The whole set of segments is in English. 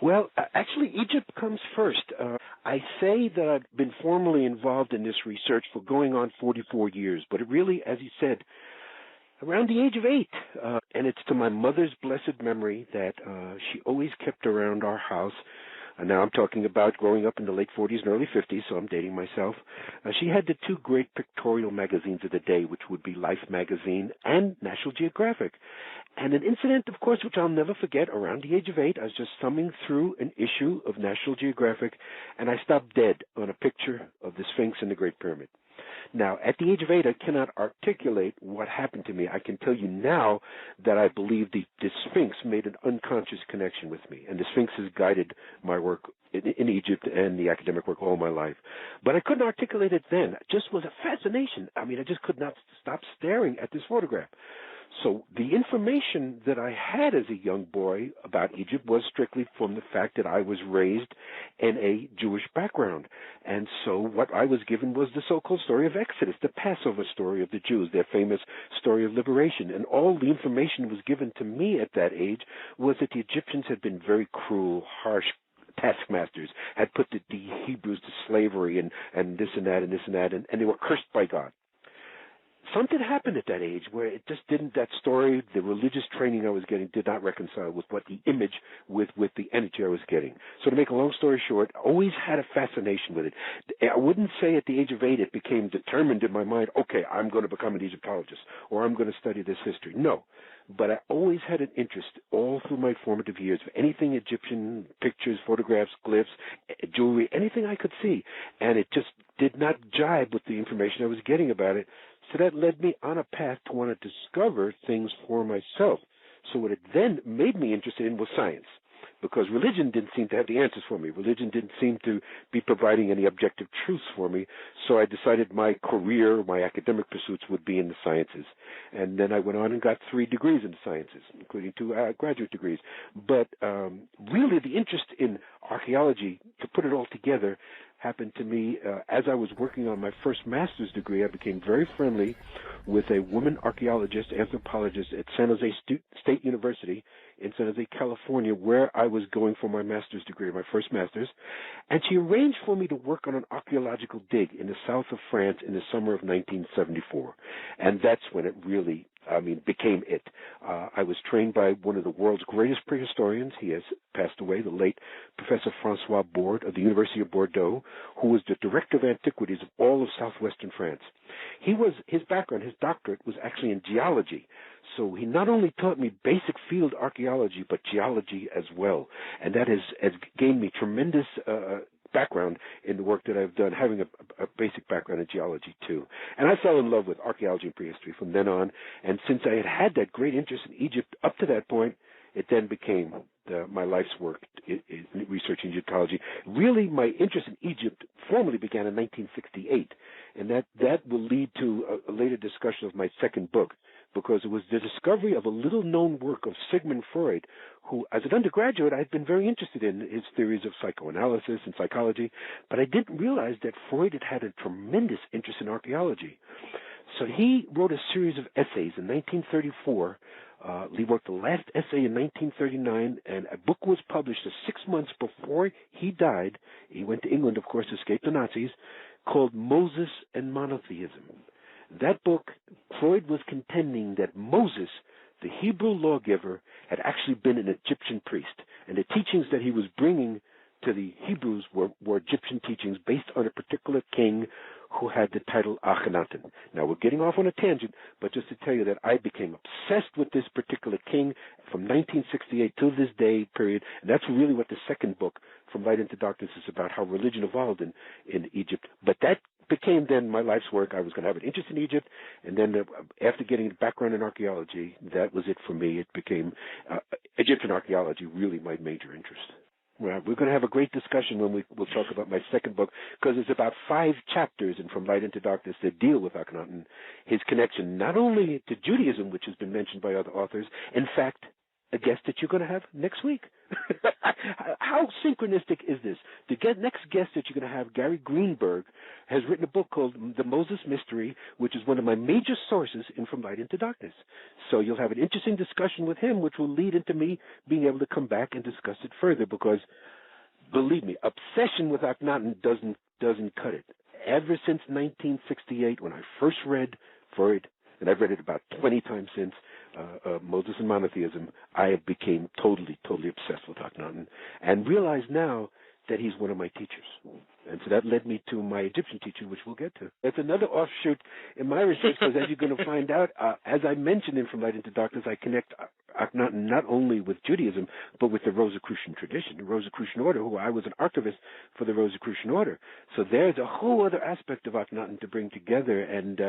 Well, actually, Egypt comes first. I say that I've been formally involved in this research for going on 44 years, but it really, as you said, around the age of 8. And it's to my mother's blessed memory that she always kept around our house. And now I'm talking about growing up in the late 40s and early 50s, so I'm dating myself. She had the two great pictorial magazines of the day, which would be Life magazine and National Geographic. And an incident, of course, which I'll never forget, around the age of 8, I was just thumbing through an issue of National Geographic, and I stopped dead on a picture of the Sphinx and the Great Pyramid. Now, at the age of 8, I cannot articulate what happened to me. I can tell you now that I believe the Sphinx made an unconscious connection with me, and the Sphinx has guided my work in Egypt and the academic work all my life. But I couldn't articulate it then. It just was a fascination. I mean, I just could not stop staring at this photograph. So the information that I had as a young boy about Egypt was strictly from the fact that I was raised in a Jewish background. And so what I was given was the so-called story of Exodus, the Passover story of the Jews, their famous story of liberation. And all the information that was given to me at that age was that the Egyptians had been very cruel, harsh taskmasters, had put the Hebrews to slavery and this and that and this and that, and they were cursed by God. Something happened at that age where it just didn't, that story, the religious training I was getting did not reconcile with what the image, with the energy I was getting. So to make a long story short, I always had a fascination with it. I wouldn't say at the age of 8 it became determined in my mind, okay, I'm going to become an Egyptologist or I'm going to study this history. No. But I always had an interest all through my formative years for anything Egyptian, pictures, photographs, glyphs, jewelry, anything I could see. And it just did not jibe with the information I was getting about it. So that led me on a path to want to discover things for myself. So what it then made me interested in was science, because religion didn't seem to have the answers for me. Religion didn't seem to be providing any objective truths for me. So I decided my career, my academic pursuits would be in the sciences. And then I went on and got 3 degrees in the sciences, including 2 graduate degrees. But really the interest in archaeology, to put it all together, happened to me as I was working on my first master's degree. I became very friendly with a woman archaeologist, anthropologist at San Jose State University in San Jose, California, where I was going for my master's degree, my first master's. And she arranged for me to work on an archaeological dig in the south of France in the summer of 1974. And that's when it really became it. I was trained by one of the world's greatest prehistorians. He has passed away, the late Professor Francois Borde of the University of Bordeaux, who was the director of antiquities of all of southwestern France. His background, his doctorate, was actually in geology. So he not only taught me basic field archaeology, but geology as well. And that has gained me tremendous background in the work that I've done, having a basic background in geology too. And I fell in love with archaeology and prehistory from then on. And since I had that great interest in Egypt up to that point, it then became my life's work in researching Egyptology. Really, my interest in Egypt formally began in 1968, and that will lead to a later discussion of my second book, because it was the discovery of a little-known work of Sigmund Freud, who, as an undergraduate, I had been very interested in his theories of psychoanalysis and psychology, but I didn't realize that Freud had had a tremendous interest in archaeology. So he wrote a series of essays in 1934. He wrote the last essay in 1939, and a book was published 6 months before he died. He went to England, of course, to escape the Nazis, called Moses and Monotheism. That book, Freud was contending that Moses, the Hebrew lawgiver, had actually been an Egyptian priest, and the teachings that he was bringing to the Hebrews were Egyptian teachings based on a particular king who had the title Akhenaten. Now, we're getting off on a tangent, but just to tell you that I became obsessed with this particular king from 1968 to this day period, and that's really what the second book, From Light into Darkness, is about, how religion evolved in Egypt. But that became then my life's work. I was going to have an interest in Egypt, and then after getting a background in archaeology, that was it for me. It became Egyptian archaeology, really my major interest. Well, we're going to have a great discussion when we'll talk about my second book, because there's about 5 chapters in From Light into Darkness that deal with Akhenaten, his connection not only to Judaism, which has been mentioned by other authors, in fact, a guest that you're going to have next week. How synchronistic is this? The next guest that you're going to have, Gary Greenberg, has written a book called The Moses Mystery, which is one of my major sources in From Light into Darkness. So you'll have an interesting discussion with him, which will lead into me being able to come back and discuss it further, because believe me, obsession with Akhenaten doesn't cut it. Ever since 1968, when I first read Freud, and I've read it about 20 times since, Moses and Monotheism, I became totally obsessed with Akhenaten, and realize now that he's one of my teachers. And so that led me to my Egyptian teacher, which we'll get to. That's another offshoot in my research, because as you're going to find out, as I mentioned in From Light into Darkness, I connect Akhenaten not only with Judaism, but with the Rosicrucian tradition, the Rosicrucian order, who I was an archivist for the Rosicrucian order. So there's a whole other aspect of Akhenaten to bring together. And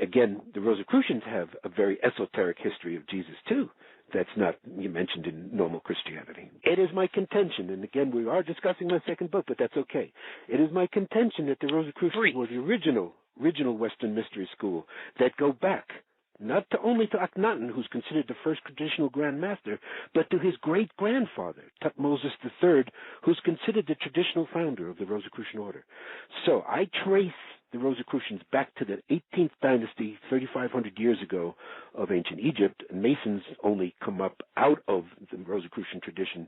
again, the Rosicrucians have a very esoteric history of Jesus, too. That's not mentioned in normal Christianity. It is my contention, and again, we are discussing my second book, but that's okay. It is my contention that the Rosicrucians were the original Western mystery school that go back not only to Akhenaten, who's considered the first traditional Grand Master, but to his great-grandfather, Tutmosis III, who's considered the traditional founder of the Rosicrucian order. So I trace the Rosicrucians back to the 18th dynasty, 3,500 years ago, of ancient Egypt. Masons only come up out of the Rosicrucian tradition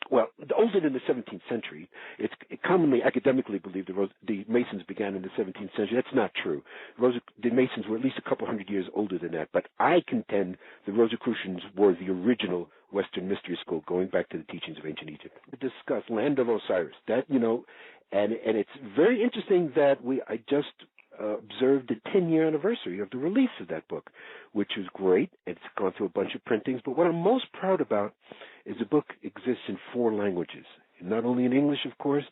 older than the 17th century. It's commonly academically believed the Masons began in the 17th century. That's not true. The Masons were at least a couple hundred years older than that. But I contend the Rosicrucians were the original Western mystery school, going back to the teachings of ancient Egypt. To discuss Land of Osiris, and it's very interesting that I just observed the 10-year anniversary of the release of that book, which is great. It's gone through a bunch of printings, but what I'm most proud about is the book exists in 4 languages, not only in English, of course,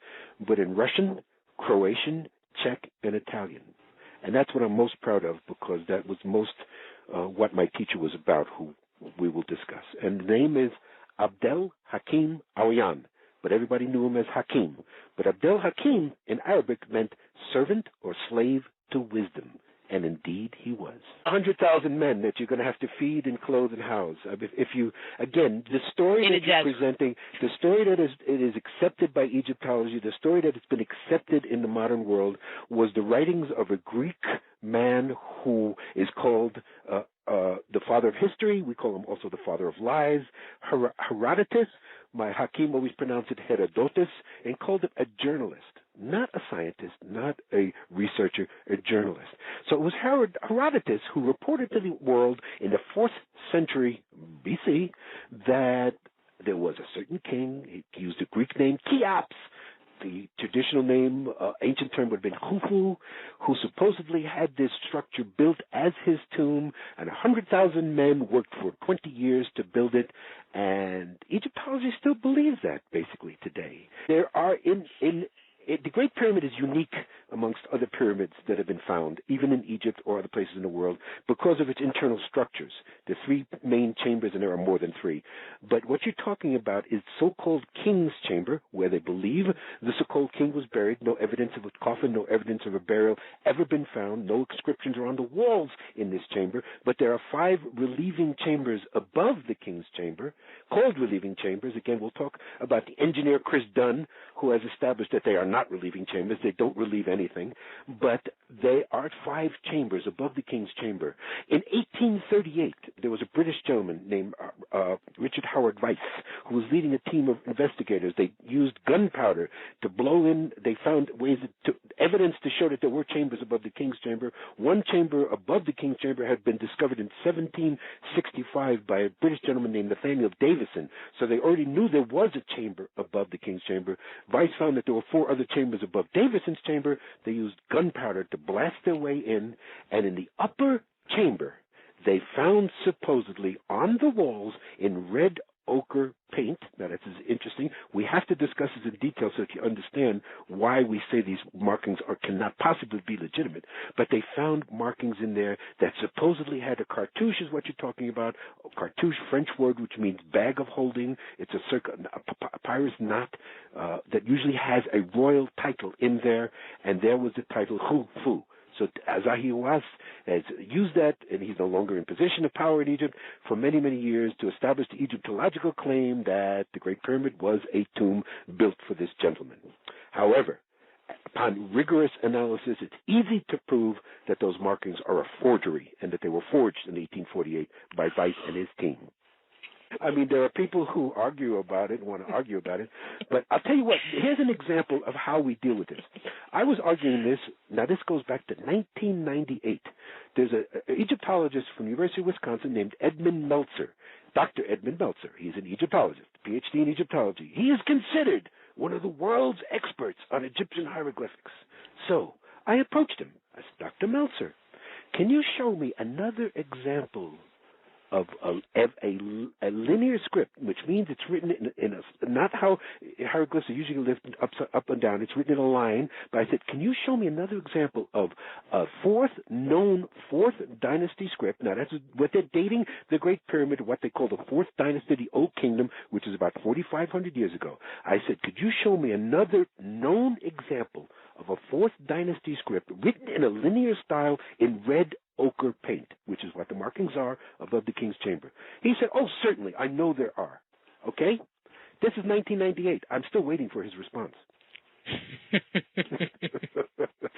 but in Russian, Croatian, Czech, and Italian. And that's what I'm most proud of, because that was most what my teacher was about, who we will discuss. And the name is Abd'El Hakim Awyan, but everybody knew him as Hakim. But Abd'El Hakim in Arabic meant servant or slave to wisdom, and indeed he was. 100,000 men that you're going to have to feed and clothe and house. If you, again, the story that you're presenting, the story that it is accepted by Egyptology, the story that has been accepted in the modern world, was the writings of a Greek man who is called the father of history. We call him also the father of lies, Herodotus. My Hakim always pronounced it Herodotus, and called him a journalist, not a scientist, not a researcher, a journalist. So it was Herodotus who reported to the world in the 4th century BC that there was a certain king. He used a Greek name, Cheops. The traditional name, ancient term, would have been Khufu, who supposedly had this structure built as his tomb, and 100,000 men worked for 20 years to build it, and Egyptology still believes that, basically, today. There are, the Great Pyramid is unique amongst other pyramids that have been found, even in Egypt or other places in the world, because of its internal structures. The 3 main chambers, and there are more than 3. But what you're talking about is so-called king's chamber, where they believe the so-called king was buried. No evidence of a coffin, no evidence of a burial ever been found. No inscriptions are on the walls in this chamber. But there are 5 relieving chambers above the king's chamber, called relieving chambers. Again, we'll talk about the engineer Chris Dunn, who has established that they are not relieving chambers. They don't relieve anything, but they are 5 chambers above the king's chamber. In 1838, there was a British gentleman named Richard Howard Weiss, who was leading a team of investigators. They used gunpowder to blow in. They found evidence to show that there were chambers above the king's chamber. One chamber above the king's chamber had been discovered in 1765 by a British gentleman named Nathaniel Davison. So they already knew there was a chamber above the king's chamber. Weiss found that there were 4 other chambers above Davison's chamber. They used gunpowder to blast their way in, and in the upper chamber, they found supposedly on the walls in red ochre paint. Now that's interesting. We have to discuss this in detail so that you understand why we say these markings cannot possibly be legitimate. But they found markings in there that supposedly had a cartouche, is what you're talking about. A cartouche, French word, which means bag of holding. It's a papyrus knot that usually has a royal title in there, and there was the title Khufu. So Azahiwas has used that, and he's no longer in position of power in Egypt for many, many years, to establish the Egyptological claim that the Great Pyramid was a tomb built for this gentleman. However, Upon rigorous analysis, it's easy to prove that those markings are a forgery and that they were forged in 1848 by Weiss and his team. I mean, there are people who argue about it and want to argue about it, but I'll tell you what, here's an example of how we deal with this. I was arguing this, now this goes back to 1998. There's an Egyptologist from the University of Wisconsin named Edmund Meltzer, Dr. Edmund Meltzer. He's an Egyptologist, PhD in Egyptology. He is considered one of the world's experts on Egyptian hieroglyphics. So I approached him. I said, Dr. Meltzer, can you show me another example of a linear script, which means it's written in a, not how hieroglyphs are usually written up and down, it's written in a line, but I said, can you show me another example of a fourth dynasty script? Now, that's what they're dating the Great Pyramid, what they call the fourth dynasty, the Old Kingdom, which is about 4,500 years ago. I said, could you show me another known example of a fourth dynasty script written in a linear style in red ochre paint, which is what the markings are above the king's chamber? He said, oh, certainly, I know there are. Okay? This is 1998. I'm still waiting for his response.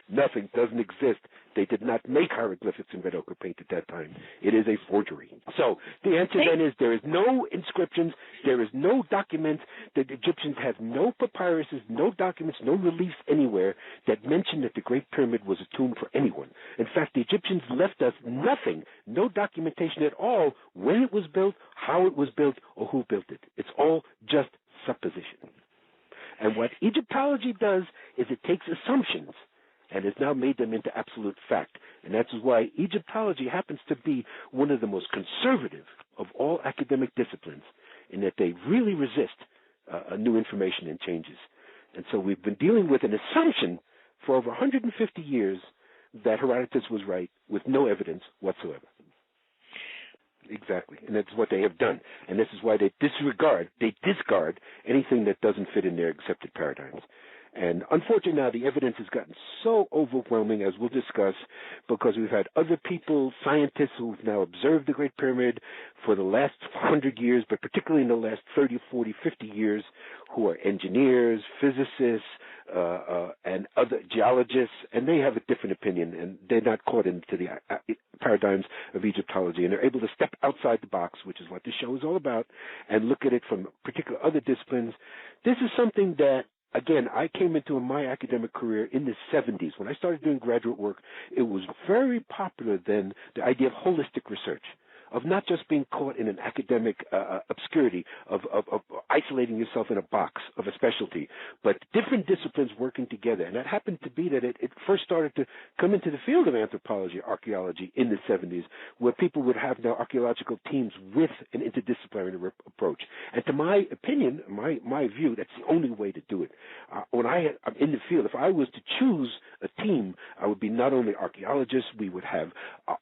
Nothing doesn't exist. They did not make hieroglyphics in red ochre paint at that time. It is a forgery. So the answer then is there is no inscriptions, there is no documents. The Egyptians have no papyruses, no documents, no reliefs anywhere that mention that the Great Pyramid was a tomb for anyone. In fact, the Egyptians left us nothing, no documentation at all when it was built, how it was built, or who built it. It's all just supposition. And what Egyptology does is it takes assumptions and has now made them into absolute fact. And that's why Egyptology happens to be one of the most conservative of all academic disciplines, in that they really resist new information and changes. And so we've been dealing with an assumption for over 150 years that Herodotus was right with no evidence whatsoever. Exactly, and that's what they have done. And this is why they discard anything that doesn't fit in their accepted paradigms. And unfortunately now the evidence has gotten so overwhelming, as we'll discuss, because we've had other people, scientists, who've now observed the Great Pyramid for the last 100 years, but particularly in the last 30, 40, 50 years, who are engineers, physicists, and other geologists, and they have a different opinion, and they're not caught into the paradigms of Egyptology, and they're able to step outside the box, which is what this show is all about, and look at it from particular other disciplines. This is something that, again, I came into in my academic career in the 70s. When I started doing graduate work, it was very popular then, the idea of holistic research, of not just being caught in an academic obscurity, of isolating yourself in a box of a specialty, but different disciplines working together. And that happened to be that it first started to come into the field of anthropology, archaeology in the 70s, where people would have now archaeological teams with an interdisciplinary approach. And to my opinion, my view, that's the only way to do it. When I'm in the field, if I was to choose a team, I would be not only archaeologists, we would have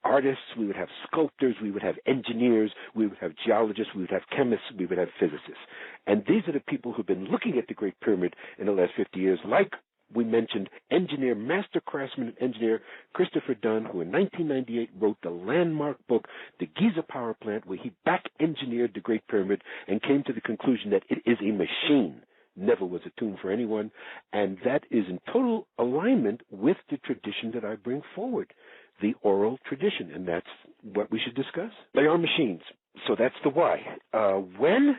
artists, we would have sculptors, we would have engineers, we would have geologists, we would have chemists, we would have physicists. And these are the people who've been looking at the Great Pyramid in the last 50 years, like we mentioned engineer, master craftsman and engineer Christopher Dunn, who in 1998 wrote the landmark book, The Giza Power Plant, where he back-engineered the Great Pyramid and came to the conclusion that it is a machine, never was a tomb for anyone, and that is in total alignment with the tradition that I bring forward, the oral tradition, and that's what we should discuss. They are machines, so that's the why. When?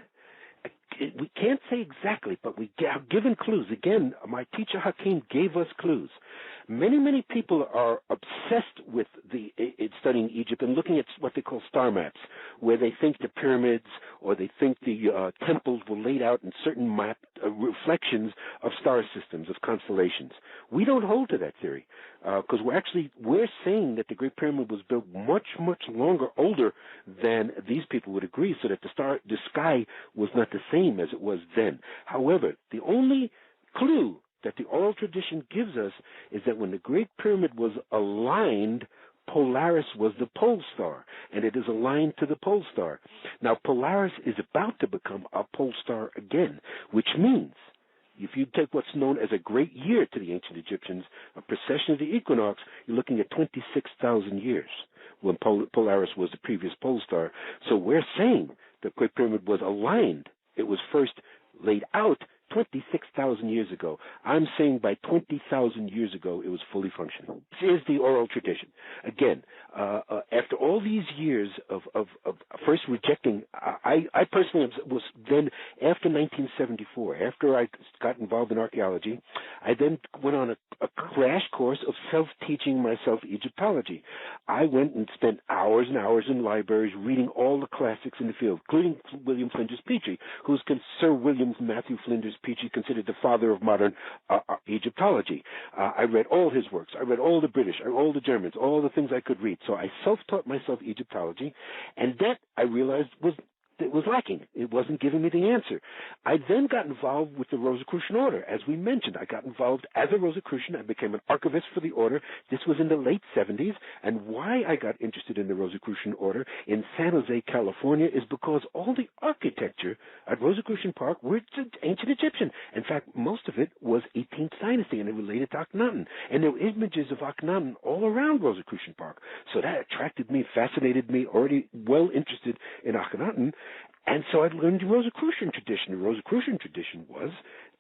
We can't say exactly, but we have given clues. Again, my teacher Hakim gave us clues. Many people are obsessed with studying Egypt and looking at what they call star maps, where they think the pyramids or they think the temples were laid out in certain reflections of star systems, of constellations. We don't hold to that theory because we're saying that the Great Pyramid was built much older than these people would agree, so that the sky was not the same as it was then. However, the only clue that the oral tradition gives us is that when the Great Pyramid was aligned, Polaris was the pole star, and it is aligned to the pole star. Now, Polaris is about to become a pole star again, which means if you take what's known as a great year to the ancient Egyptians, a precession of the equinox, you're looking at 26,000 years when Polaris was the previous pole star. So we're saying the Great Pyramid was aligned. It was first laid out 26,000 years ago. I'm saying by 20,000 years ago, it was fully functional. This is the oral tradition. Again, after all these years of first rejecting, I personally was then, after 1974, after I got involved in archaeology, I then went on a crash course of self-teaching myself Egyptology. I went and spent hours and hours in libraries reading all the classics in the field, including William Flinders Petrie, who's Sir William Matthew Flinders Petrie, considered the father of modern Egyptology. I read all his works. I read all the British, all the Germans, all the things I could read. So I self-taught myself Egyptology, and that I realized it was lacking. It wasn't giving me the answer. I then got involved with the Rosicrucian Order. As we mentioned, I got involved as a Rosicrucian. I became an archivist for the order. This was in the late 70s. And why I got interested in the Rosicrucian Order in San Jose, California, is because all the architecture at Rosicrucian Park were ancient Egyptian. In fact, most of it was 18th dynasty, and it related to Akhenaten. And there were images of Akhenaten all around Rosicrucian Park. So that attracted me, fascinated me, already well interested in Akhenaten. And so I learned the Rosicrucian tradition. The Rosicrucian tradition was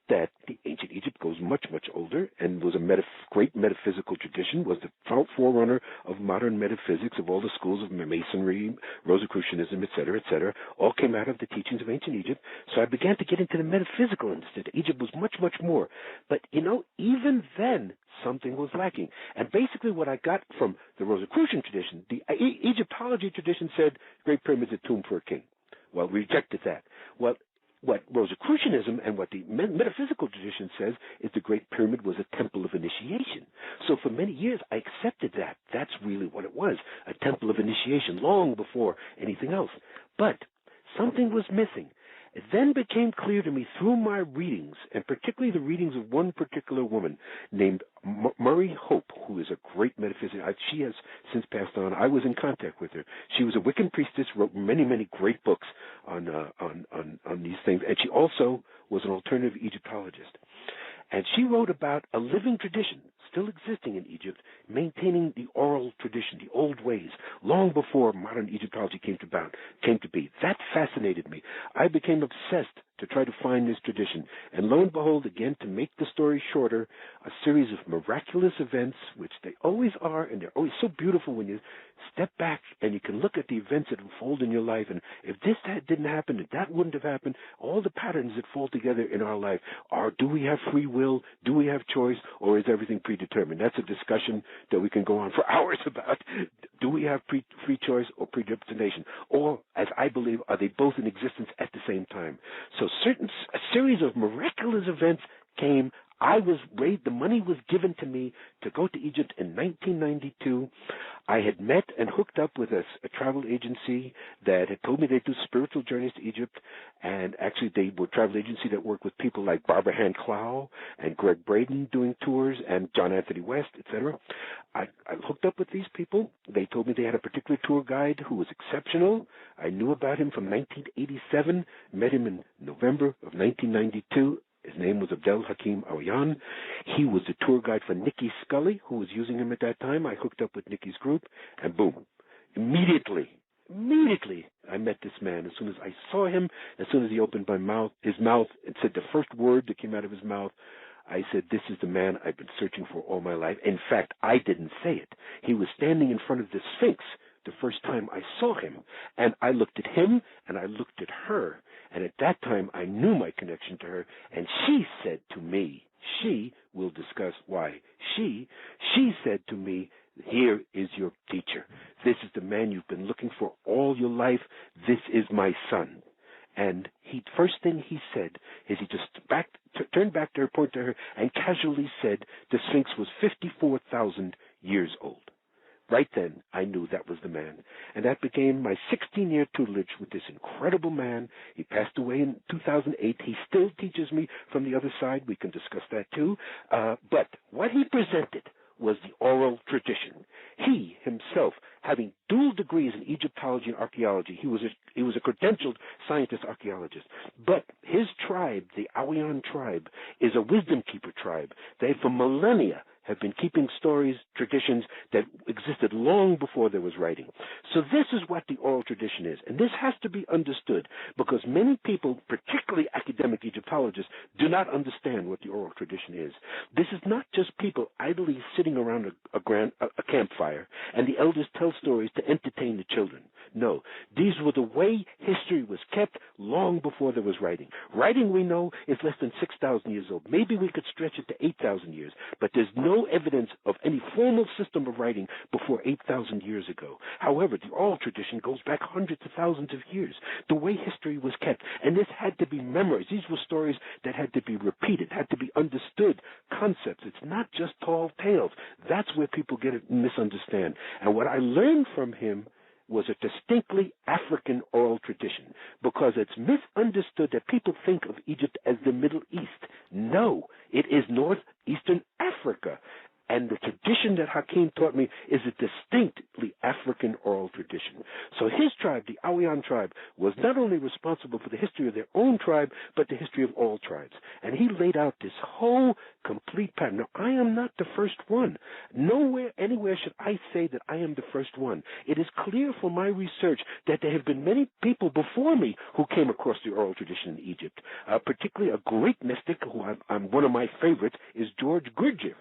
that the ancient Egypt goes much, much older and was a great metaphysical tradition, was the forerunner of modern metaphysics, of all the schools of Masonry, Rosicrucianism, et cetera, all came out of the teachings of ancient Egypt. So I began to get into the metaphysical instead. Egypt was much, much more. But, even then, something was lacking. And basically what I got from the Rosicrucian tradition, the Egyptology tradition said, Great Pyramid's a tomb for a king. Well, we rejected that. Well, what Rosicrucianism and what the metaphysical tradition says is the Great Pyramid was a temple of initiation. So for many years, I accepted that. That's really what it was, a temple of initiation, long before anything else. But something was missing. It then became clear to me through my readings, and particularly the readings of one particular woman named Murray Hope, who is a great metaphysician. She has since passed on. I was in contact with her. She was a Wiccan priestess, wrote many, many great books on these things, and she also was an alternative Egyptologist. And she wrote about a living tradition still existing in Egypt, maintaining the oral tradition, the old ways, long before modern Egyptology came to be. That fascinated me. I became obsessed to try to find this tradition. And lo and behold, again, to make the story shorter, a series of miraculous events, which they always are, and they're always so beautiful when you step back and you can look at the events that unfold in your life, and if that didn't happen, if that wouldn't have happened, all the patterns that fall together in our life are, do we have free will, do we have choice, or is everything predetermined? That's a discussion that we can go on for hours about. Do we have free choice or predestination? Or, as I believe, are they both in existence at the same time? So a series of miraculous events came. I was raised, the money was given to me to go to Egypt in 1992. I had met and hooked up with a travel agency that had told me they'd do spiritual journeys to Egypt, and actually they were a travel agency that worked with people like Barbara Hand Clow and Greg Braden doing tours and John Anthony West, etc. I hooked up with these people. They told me they had a particular tour guide who was exceptional. I knew about him from 1987, met him in November of 1992. His name was Abd'El Hakim Awyan. He was the tour guide for Nikki Scully, who was using him at that time. I hooked up with Nikki's group, and boom, immediately, I met this man. As soon as I saw him, as soon as he opened his mouth, and said the first word that came out of his mouth, I said, this is the man I've been searching for all my life. In fact, I didn't say it. He was standing in front of the Sphinx the first time I saw him, and I looked at him, and I looked at her, and at that time I knew my connection to her, and she said to me, will discuss why, she said to me, here is your teacher. This is the man you've been looking for all your life. This is my son. And first thing he said is he just turned back to her, pointed to her, and casually said the Sphinx was 54,000 years old. Right then, I knew that was the man. And that became my 16-year tutelage with this incredible man. He passed away in 2008. He still teaches me from the other side. We can discuss that too. But what he presented was the oral tradition. He himself, having dual degrees in Egyptology and archaeology, he was a credentialed scientist archaeologist. But his tribe, the Awyan tribe, is a wisdom keeper tribe. They, for millennia, have been keeping stories, traditions that existed long before there was writing. So this is what the oral tradition is. And this has to be understood because many people, particularly academic Egyptologists, do not understand what the oral tradition is. This is not just people idly sitting around a campfire and the elders tell stories to entertain the children. No, these were the way history was kept long before there was writing. Writing, we know, is less than 6,000 years old. Maybe we could stretch it to 8,000 years, but there's no evidence of any formal system of writing before 8,000 years ago. However, the oral tradition goes back hundreds of thousands of years, the way history was kept. And this had to be memorized. These were stories that had to be repeated, had to be understood, concepts. It's not just tall tales. That's where people get it and misunderstand. And what I learned from him was a distinctly African oral tradition, because it's misunderstood that people think of Egypt as the Middle East. No, it is northeastern Africa. And the tradition that Hakim taught me is a distinctly African oral tradition. So his tribe, the Awyan tribe, was not only responsible for the history of their own tribe, but the history of all tribes. And he laid out this whole complete pattern. Now, I am not the first one. Nowhere, anywhere should I say that I am the first one. It is clear from my research that there have been many people before me who came across the oral tradition in Egypt. Particularly a great mystic, who I'm one of my favorites, is George Gurdjieff.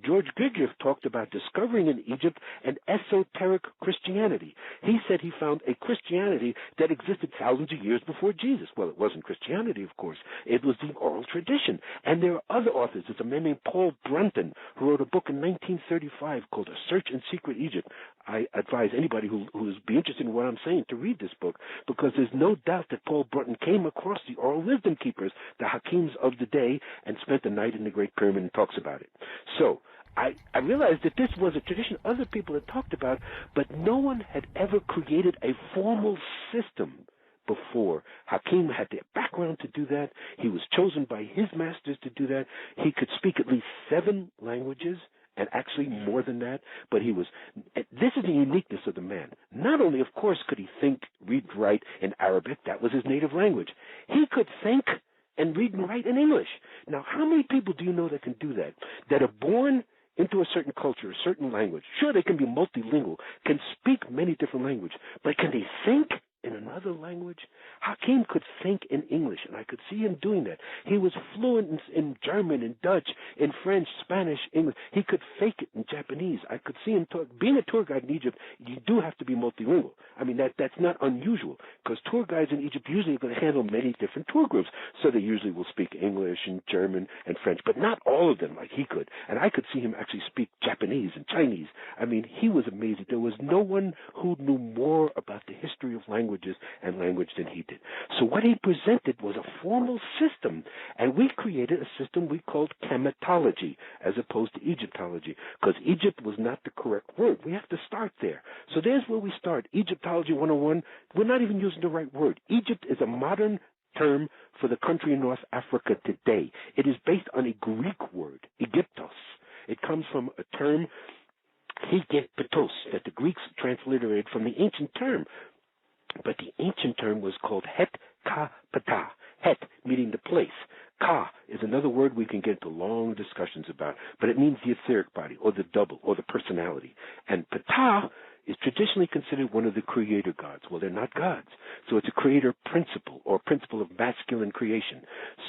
George Gurdjieff talked about discovering in Egypt an esoteric Christianity. He said he found a Christianity that existed thousands of years before Jesus. Well, it wasn't Christianity, of course. It was the oral tradition. And there are other authors. There's a man named Paul Brunton who wrote a book in 1935 called A Search in Secret Egypt. I advise anybody who's be interested in what I'm saying to read this book, because there's no doubt that Paul Brunton came across the oral wisdom keepers, the Hakims of the day, and spent the night in the Great Pyramid and talks about it. So I realized that this was a tradition other people had talked about, but no one had ever created a formal system before. Hakim had the background to do that. He was chosen by his masters to do that. He could speak at least 7 languages, and actually more than that, but this is the uniqueness of the man. Not only, of course, could he think, read, write in Arabic, that was his native language. He could think and read and write in English. Now, how many people do you know that can do that, that are born into a certain culture, a certain language? Sure, they can be multilingual, can speak many different languages, but can they think in another language? Hakim could think in English, and I could see him doing that. He was fluent in German, in Dutch, in French, Spanish, English. He could fake it in Japanese. I could see him talk. Being a tour guide in Egypt, you do have to be multilingual. I mean, that's not unusual, because tour guides in Egypt usually are going to handle many different tour groups, so they usually will speak English and German and French, but not all of them like he could. And I could see him actually speak Japanese and Chinese. I mean, he was amazing. There was no one who knew more about the history of languages and language than he did. So what he presented was a formal system, and we created a system we called Kemetology as opposed to Egyptology, because Egypt was not the correct word. We have to start there. So there's where we start. Egyptology 101, we're not even using the right word. Egypt is a modern term for the country in North Africa today. It is based on a Greek word, Egyptos. It comes from a term, Hegepetos, that the Greeks transliterated from the ancient term. But the ancient term was called Het Ka Ptah. Het, meaning the place. Ka is another word we can get into long discussions about, but it means the etheric body, or the double, or the personality. And Ptah is traditionally considered one of the creator gods. Well, they're not gods. So it's a creator principle, or principle of masculine creation.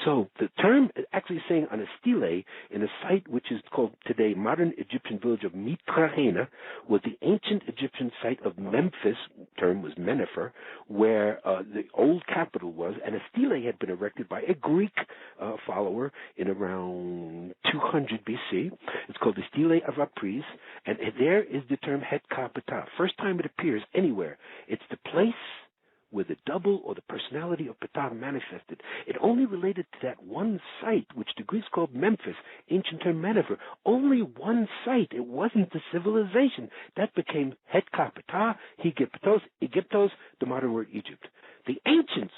So the term is actually saying on a stele in a site which is called today modern Egyptian village of Mitrahena, was the ancient Egyptian site of Memphis, term was Menefer, where the old capital was, and a stele had been erected by a Greek follower in around 200 BC. It's called the Stele of Apries, and there is the term Het Ka Ptah. First time it appears anywhere. It's the place where the double or the personality of Ptah manifested. It only related to that one site, which the Greeks called Memphis, ancient term Menefer. Only one site. It wasn't the civilization. That became Het Ka Ptah, Hegepetos, Egyptos, the modern word Egypt. The ancients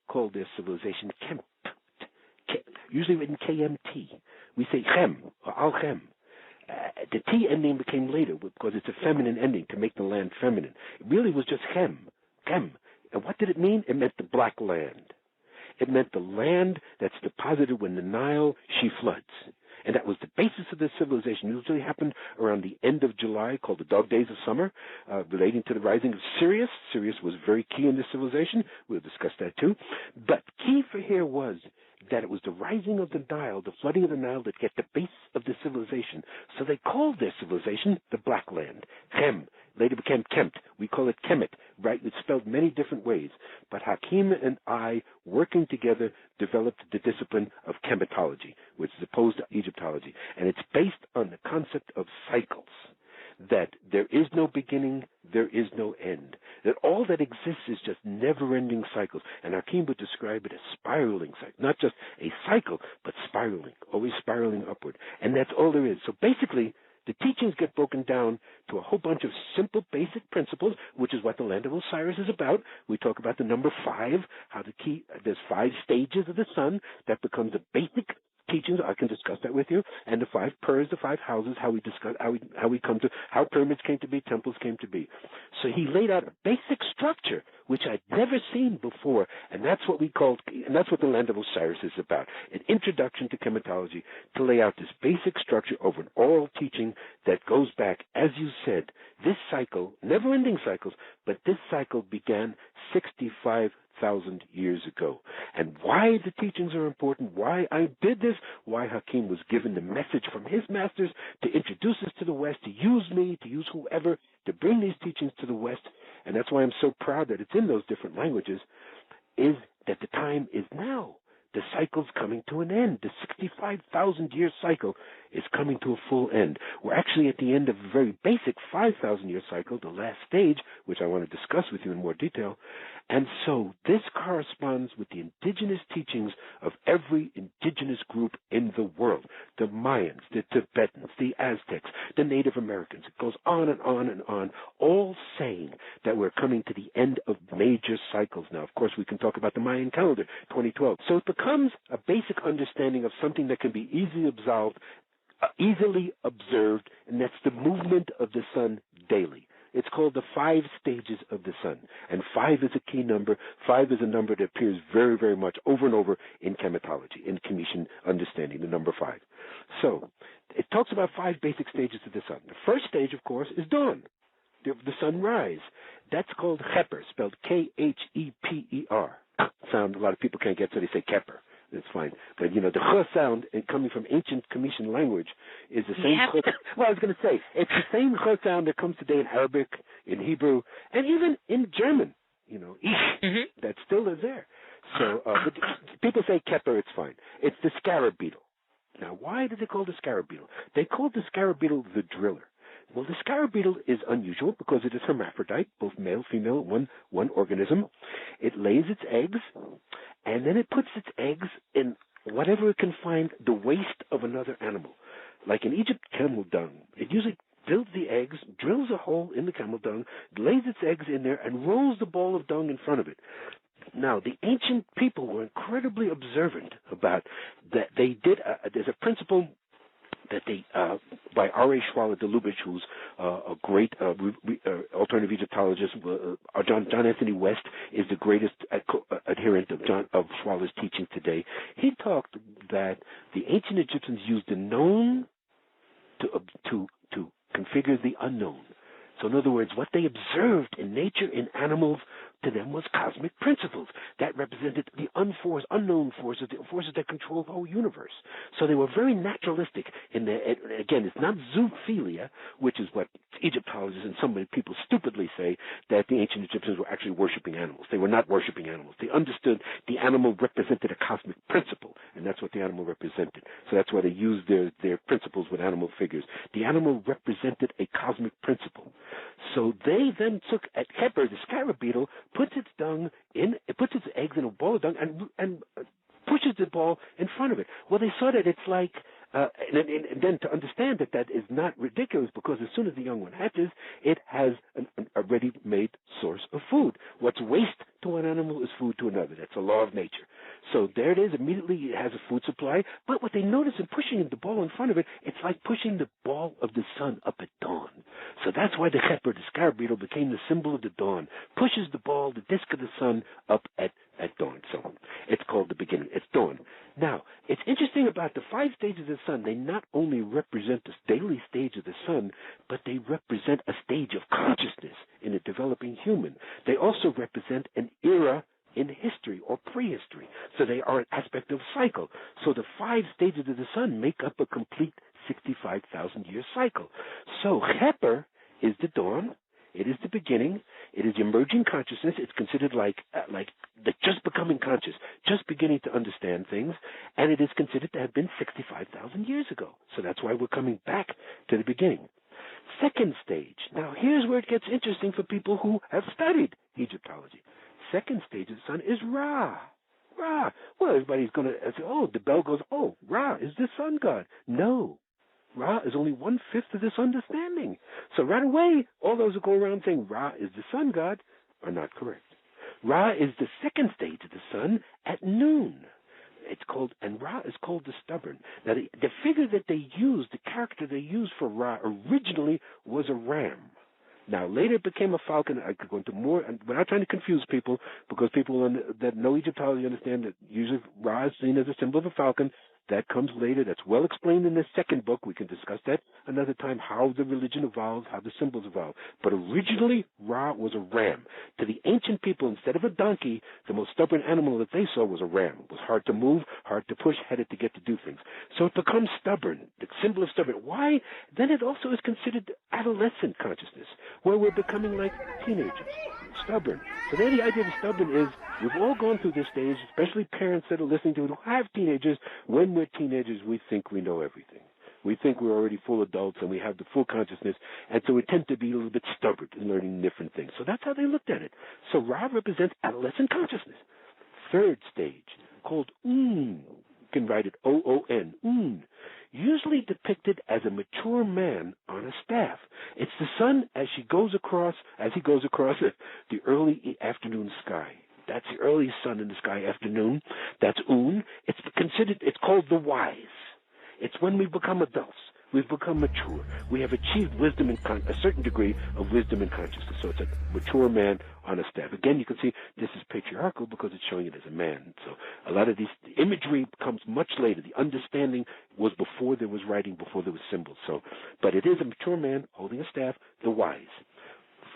called their civilization Kemet, usually written KMT. We say Chem or Al-Chem. The T ending became later because it's a feminine ending to make the land feminine. It really was just Chem. And what did it mean? It meant the black land. It meant the land that's deposited when the Nile, she floods. and that was the basis of the civilization. It usually happened around the end of July, called the dog days of summer, relating to the rising of Sirius. Sirius was very key in this civilization. We'll discuss that too. But key for here was that it was the rising of the Nile, the flooding of the Nile, that get the base of the civilization. So they called their civilization the Black Land, Chem. Later became Kemet. We call it Kemet, right? It's spelled many different ways. But Hakim and I, working together, developed the discipline of chematology, which is opposed to Egyptology. And it's based on the concept of cycles, that there is no beginning, there is no end, that all that exists is just never-ending cycles. And Hakim would describe it as spiraling cycles, not just a cycle, but spiraling, always spiraling upward. And that's all there is. So basically, the teachings get broken down to a whole bunch of simple, basic principles, which is what the Land of Osiris is about. We talk about the number 5, how there's 5 stages of the sun. That becomes the basic teachings. I can discuss that with you. And the 5 purs, the 5 houses, how pyramids came to be, temples came to be. So he laid out a basic structure which I'd never seen before, and that's what the Land of Osiris is about. An introduction to chematology, to lay out this basic structure over an oral teaching that goes back, as you said, this cycle, never-ending cycles, but this cycle began 65,000 years ago. And why the teachings are important, why I did this, why Hakim was given the message from his masters to introduce us to the West, to use me, to use whoever, to bring these teachings to the West, and that's why I'm so proud that it's in those different languages, is that the time is now. The cycle's coming to an end. The 65,000-year cycle is coming to a full end. We're actually at the end of a very basic 5,000-year cycle, the last stage, which I want to discuss with you in more detail. And so this corresponds with the indigenous teachings of every indigenous group in the world, the Mayans, the Tibetans, the Aztecs, the Native Americans. It goes on and on and on, all saying that we're coming to the end of major cycles now. Of course, we can talk about the Mayan calendar, 2012. So it becomes a basic understanding of something that can be easily observed, and that's the movement of the sun daily. It's called the 5 stages of the sun, and 5 is a key number. 5 is a number that appears very, very much over and over in chematology, in Commission understanding, the number 5. So it talks about 5 basic stages of the sun. The first stage, of course, is dawn, the sunrise. That's called Kheper, spelled Kheper. Sound a lot of people can't get, so they say Kheper. It's fine. But, the ch sound, coming from ancient Commission language, is the same ch. Well, I was going to say, it's the same ch sound that comes today in Arabic, in Hebrew, and even in German, ish, that still is there. So, but people say Kheper, it's fine. It's the scarab beetle. Now, why do they call the scarab beetle? They call the scarab beetle the driller. Well, the scarab beetle is unusual because it is hermaphrodite, both male, female, one organism. It lays its eggs, and then it puts its eggs in whatever it can find, the waste of another animal. Like in Egypt, camel dung. It usually builds the eggs, drills a hole in the camel dung, lays its eggs in there, and rolls the ball of dung in front of it. Now, the ancient people were incredibly observant about that. They did, there's a principle that they, by R.A. Schwaller-de-Lubitsch, who's a great alternative Egyptologist, John Anthony West is the greatest adherent of Schwaller's teaching today. He talked that the ancient Egyptians used the known to configure the unknown. So in other words, what they observed in nature, in animals, to them was cosmic principles. That represented the unknown forces, the forces that control the whole universe. So they were very naturalistic in their, again, it's not zoophilia, which is what Egyptologists and some people stupidly say, that the ancient Egyptians were actually worshiping animals. They were not worshiping animals. They understood the animal represented a cosmic principle, and that's what the animal represented. So that's why they used their principles with animal figures. The animal represented a cosmic principle. So they then took at Kheper, the scarab beetle, puts its eggs in a ball of dung and pushes the ball in front of it. Well, they saw that it's like, and then to understand that is not ridiculous, because as soon as the young one hatches, it has a ready-made source of food. What's waste to one animal is food to another. That's a law of nature. So there it is. Immediately it has a food supply. But what they notice in pushing the ball in front of it, it's like pushing the ball of the sun up at dawn. So that's why the Kheper, the scarab beetle, became the symbol of the dawn. Pushes the ball, the disk of the sun, up at dawn. So it's called the beginning. It's dawn. Now, it's Interesting about the 5 stages of the sun, they not only represent the daily stage of the sun, but they represent a stage of consciousness in a developing human. They also represent an era in history or prehistory. So they are an aspect of cycle. So the 5 stages of the sun make up a complete 65,000-year cycle. So Heper is the dawn. It is the beginning. It is emerging consciousness. It's considered like the just becoming conscious, just beginning to understand things, and it is considered to have been 65,000 years ago. So that's why we're coming back to the beginning. Second stage. Now here's where it gets interesting for people who have studied Egyptology. Second stage of the sun is Ra. Ra. Well, everybody's going to say, oh, the bell goes, oh, Ra is the sun god. No. Ra is only 1/5 of this understanding. So right away, all those who go around saying Ra is the sun god are not correct. Ra is the second stage of the sun at noon. It's called, and Ra is called the stubborn. Now, the figure that they used, the character they used for Ra originally was a ram. Now, later it became a falcon. I could go into more, without trying to confuse people, because people that know Egyptology understand that usually Ra is seen as a symbol of a falcon. That comes later. That's well explained in the second book. We can discuss that another time, how the religion evolved, how the symbols evolved. But originally, Ra was a ram. To the ancient people, instead of a donkey, the most stubborn animal that they saw was a ram. It was hard to move, hard to push, headed to get to do things. So it becomes stubborn, the symbol of stubborn. Why? Then it also is considered adolescent consciousness, where we're becoming like teenagers. Stubborn. So then the idea of stubborn is we've all gone through this stage, especially parents that are listening to it who have teenagers. When we're teenagers, we think we know everything. We think we're already full adults and we have the full consciousness, and so we tend to be a little bit stubborn in learning different things. So that's how they looked at it. So Ra represents adolescent consciousness. Third stage, called Un. You can write it O-O-N, Un. Usually depicted as a mature man on a staff. It's the sun as he goes across the early afternoon sky. That's the early sun in the sky afternoon. That's Un. It's called the wise. It's when we become adults. We've become mature. We have achieved wisdom and a certain degree of wisdom and consciousness. So it's a mature man on a staff. Again, you can see this is patriarchal because it's showing it as a man. So a lot of the imagery comes much later. The understanding was before there was writing, before there was symbols. So, but it is a mature man holding a staff, the wise.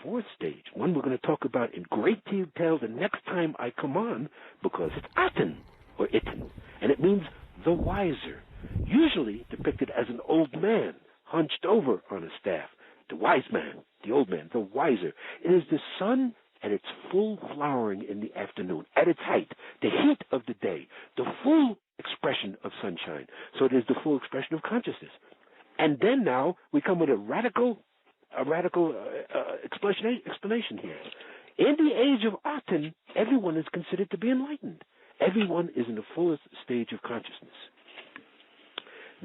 Fourth stage, one we're going to talk about in great detail the next time I come on, because it's Aten or Iten, and it means the wiser. Usually depicted as an old man hunched over on a staff. The wise man, the old man, the wiser. It is the sun at its full flowering in the afternoon, at its height, the heat of the day, the full expression of sunshine. So it is the full expression of consciousness. And then now we come with a radical explanation here. In the age of Aten, everyone is considered to be enlightened. Everyone is in the fullest stage of consciousness.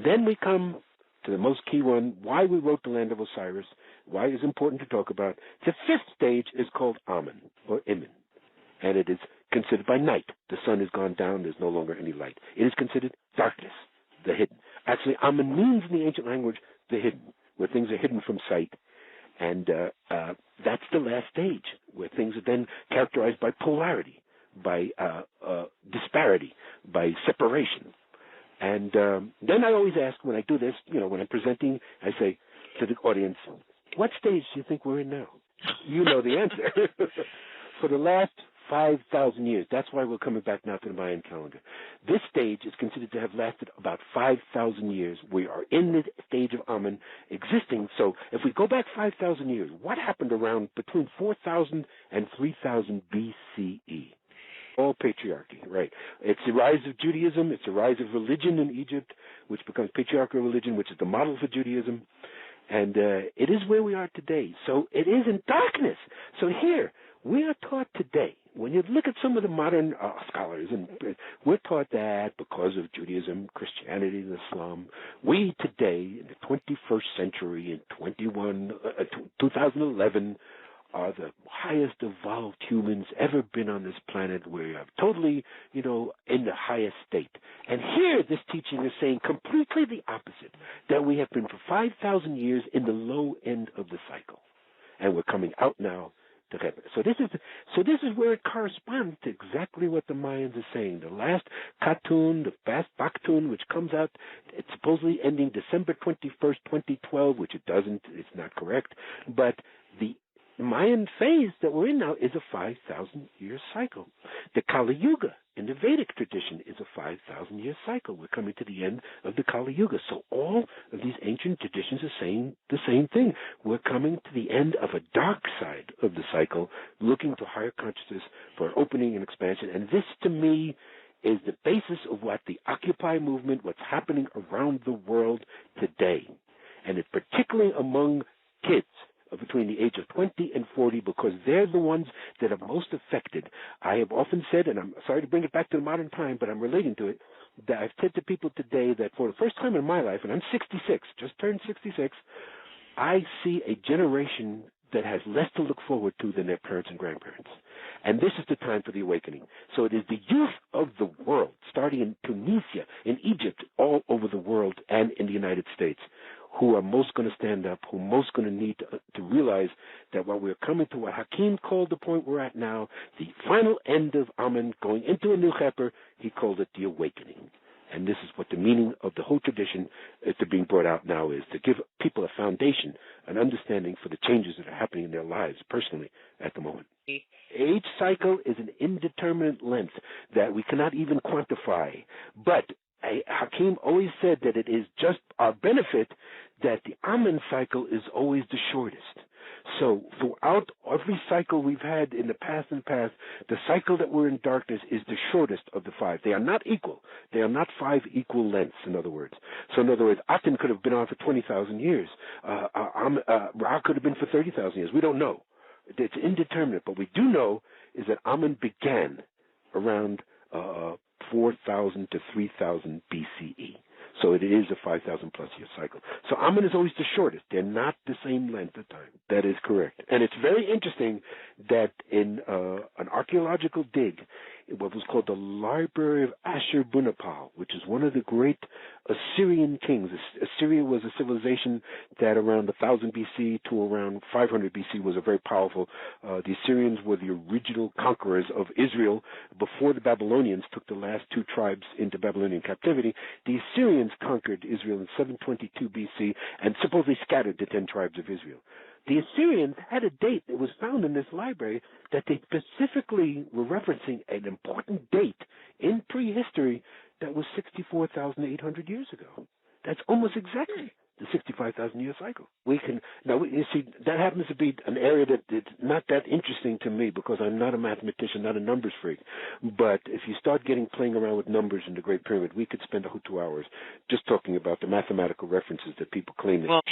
Then we come to the most key one, why we wrote the Land of Osiris, why it is important to talk about. The fifth stage is called Amen, or Imen, and it is considered by night. The sun has gone down, there's no longer any light. It is considered darkness, the hidden. Actually, Amen means in the ancient language the hidden, where things are hidden from sight. And that's the last stage, where things are then characterized by polarity, by disparity, by separation. And then I always ask when I do this, when I'm presenting, I say to the audience, what stage do you think we're in now? You know the answer. For the last 5,000 years, that's why we're coming back now to the Mayan calendar. This stage is considered to have lasted about 5,000 years. We are in the stage of Amen existing. So if we go back 5,000 years, what happened around between 4,000 and 3,000 BCE? All patriarchy, right? It's the rise of Judaism. It's the rise of religion in Egypt, which becomes patriarchal religion, which is the model for Judaism. And it is where we are today. So it is in darkness. So here, we are taught today, when you look at some of the modern scholars, and we're taught that because of Judaism, Christianity, and Islam, we today, in the 21st century, in 2011, are the highest evolved humans ever been on this planet. We are totally, in the highest state. And here, this teaching is saying completely the opposite, that we have been for 5,000 years in the low end of the cycle. And we're coming out now to Kemet. So this is where it corresponds to exactly what the Mayans are saying. The last Katun, the last Baktun, which comes out, it's supposedly ending December 21st, 2012, which it doesn't. It's not correct. But the Mayan phase that we're in now is a 5,000-year cycle. The Kali Yuga in the Vedic tradition is a 5,000-year cycle. We're coming to the end of the Kali Yuga. So all of these ancient traditions are saying the same thing. We're coming to the end of a dark side of the cycle, looking to higher consciousness for opening and expansion. And this, to me, is the basis of what the Occupy movement, what's happening around the world today. And it's particularly among kids between the age of 20 and 40, because they're the ones that are most affected. I have often said, and I'm sorry to bring it back to the modern time, but I'm relating to it, that I've said to people today that for the first time in my life, and I'm 66, just turned 66, I see a generation that has less to look forward to than their parents and grandparents. And this is the time for the awakening. So it is the youth of the world, starting in Tunisia, in Egypt, all over the world, and in the United States, who are most going to stand up, who are most going to need to realize that while we're coming to what Hakim called the point we're at now, the final end of Amen, going into a new Cheper, he called it the awakening. And this is what the meaning of the whole tradition is to being brought out now is, to give people a foundation, an understanding for the changes that are happening in their lives personally at the moment. Age cycle is an indeterminate length that we cannot even quantify, but Hakim always said that it is just our benefit that the Amen cycle is always the shortest. So throughout every cycle we've had in the past, the cycle that we're in darkness is the shortest of the five. They are not equal. They are not five equal lengths, in other words. So in other words, Aten could have been on for 20,000 years. Ra could have been for 30,000 years. We don't know. It's indeterminate. But we do know is that Amen began around 4,000 to 3,000 BCE. So it is a 5,000 plus year cycle. So Amen is always the shortest. They're not the same length of time. That is correct. And it's very interesting that in an archaeological dig, what was called the Library of Ashurbanipal, which is one of the great Assyrian kings. Assyria was a civilization that around 1000 BC to around 500 BC was a very powerful. The Assyrians were the original conquerors of Israel before the Babylonians took the last two tribes into Babylonian captivity. The Assyrians conquered Israel in 722 BC and supposedly scattered the 10 tribes of Israel. The Assyrians had a date that was found in this library that they specifically were referencing an important date in prehistory that was 64,800 years ago. That's almost exactly the 65,000-year cycle. You see, that happens to be an area that it's not that interesting to me because I'm not a mathematician, not a numbers freak. But if you start playing around with numbers in the Great Pyramid, we could spend a whole 2 hours just talking about the mathematical references that people claim that,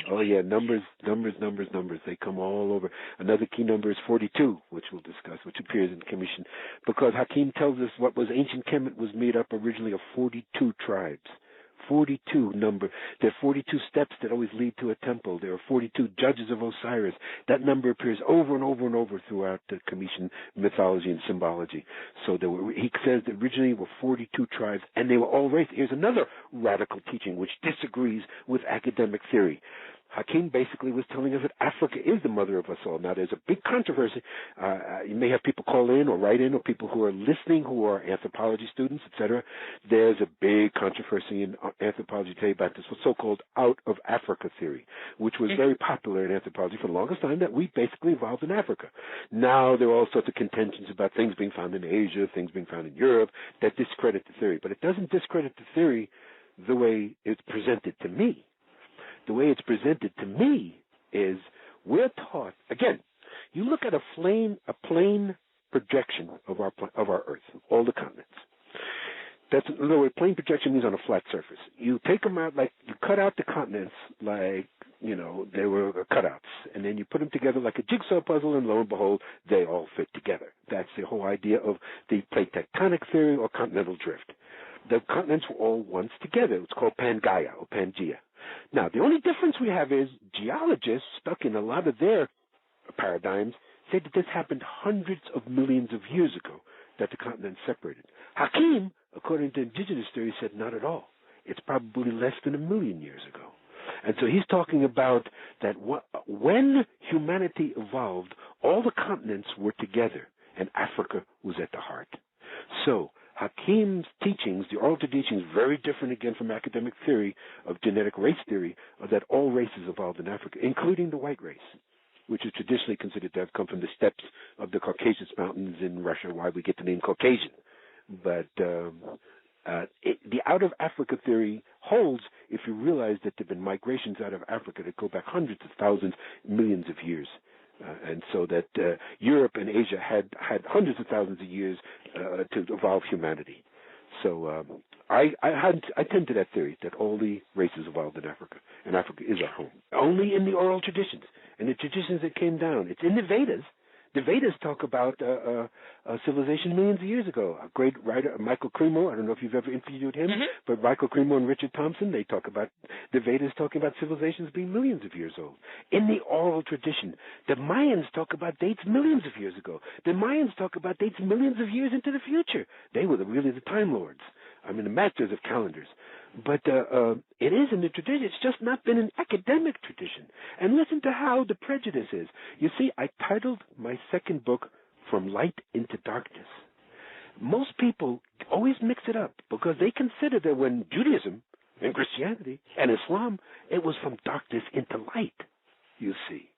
numbers, they come all over. Another key number is 42, which we'll discuss, which appears in Commission, because Hakim tells us what was ancient Kemet was made up originally of 42 tribes. 42 number. There are 42 steps that always lead to a temple. There are 42 judges of Osiris. That number appears over and over and over throughout the Commission mythology and symbology. So he says that originally were 42 tribes, and they were all raised. Here's another radical teaching which disagrees with academic theory. Hakim basically was telling us that Africa is the mother of us all. Now, there's a big controversy. You may have people call in or write in, or people who are listening who are anthropology students, etc. There's a big controversy in anthropology today about this so-called out of Africa theory, which was very popular in anthropology for the longest time, that we basically evolved in Africa. Now there are all sorts of contentions about things being found in Asia, things being found in Europe, that discredit the theory. But it doesn't discredit the theory the way it's presented to me. The way it's presented to me is we're taught, again, you look at a plane projection of our Earth, all the continents. That's, in other words, plane projection means on a flat surface. You take them out, like you cut out the continents like, they were cutouts, and then you put them together like a jigsaw puzzle, and lo and behold, they all fit together. That's the whole idea of the plate tectonic theory or continental drift. The continents were all once together. It's called Pangaea or Pangea. Now, the only difference we have is geologists, stuck in a lot of their paradigms, say that this happened hundreds of millions of years ago, that the continents separated. Hakim, according to indigenous theory, said not at all. It's probably less than 1 million years ago. And so he's talking about that when humanity evolved, all the continents were together, and Africa was at the heart. So Hakim's teachings, the oral teachings, very different again from academic theory of genetic race theory, are that all races evolved in Africa, including the white race, which is traditionally considered to have come from the steppes of the Caucasus Mountains in Russia, why we get the name Caucasian. But the out of Africa theory holds if you realize that there have been migrations out of Africa that go back hundreds of thousands, millions of years. And so that Europe and Asia had hundreds of thousands of years to evolve humanity. So I tend to that theory that all the races evolved in Africa, and Africa is our home. Only in the oral traditions, and the traditions that came down. It's in the Vedas. The Vedas talk about civilization millions of years ago. A great writer, Michael Cremo, I don't know if you've ever interviewed him, but Michael Cremo and Richard Thompson, they talk about the Vedas talking about civilizations being millions of years old. In the oral tradition, the Mayans talk about dates millions of years ago. The Mayans talk about dates millions of years into the future. They were really the Time Lords. I mean, the masters of calendars. But it is in the tradition. It's just not been an academic tradition. And listen to how the prejudice is. You see, I titled my second book, From Light into Darkness. Most people always mix it up because they consider that when Judaism and Christianity and Islam, it was from darkness into light, you see.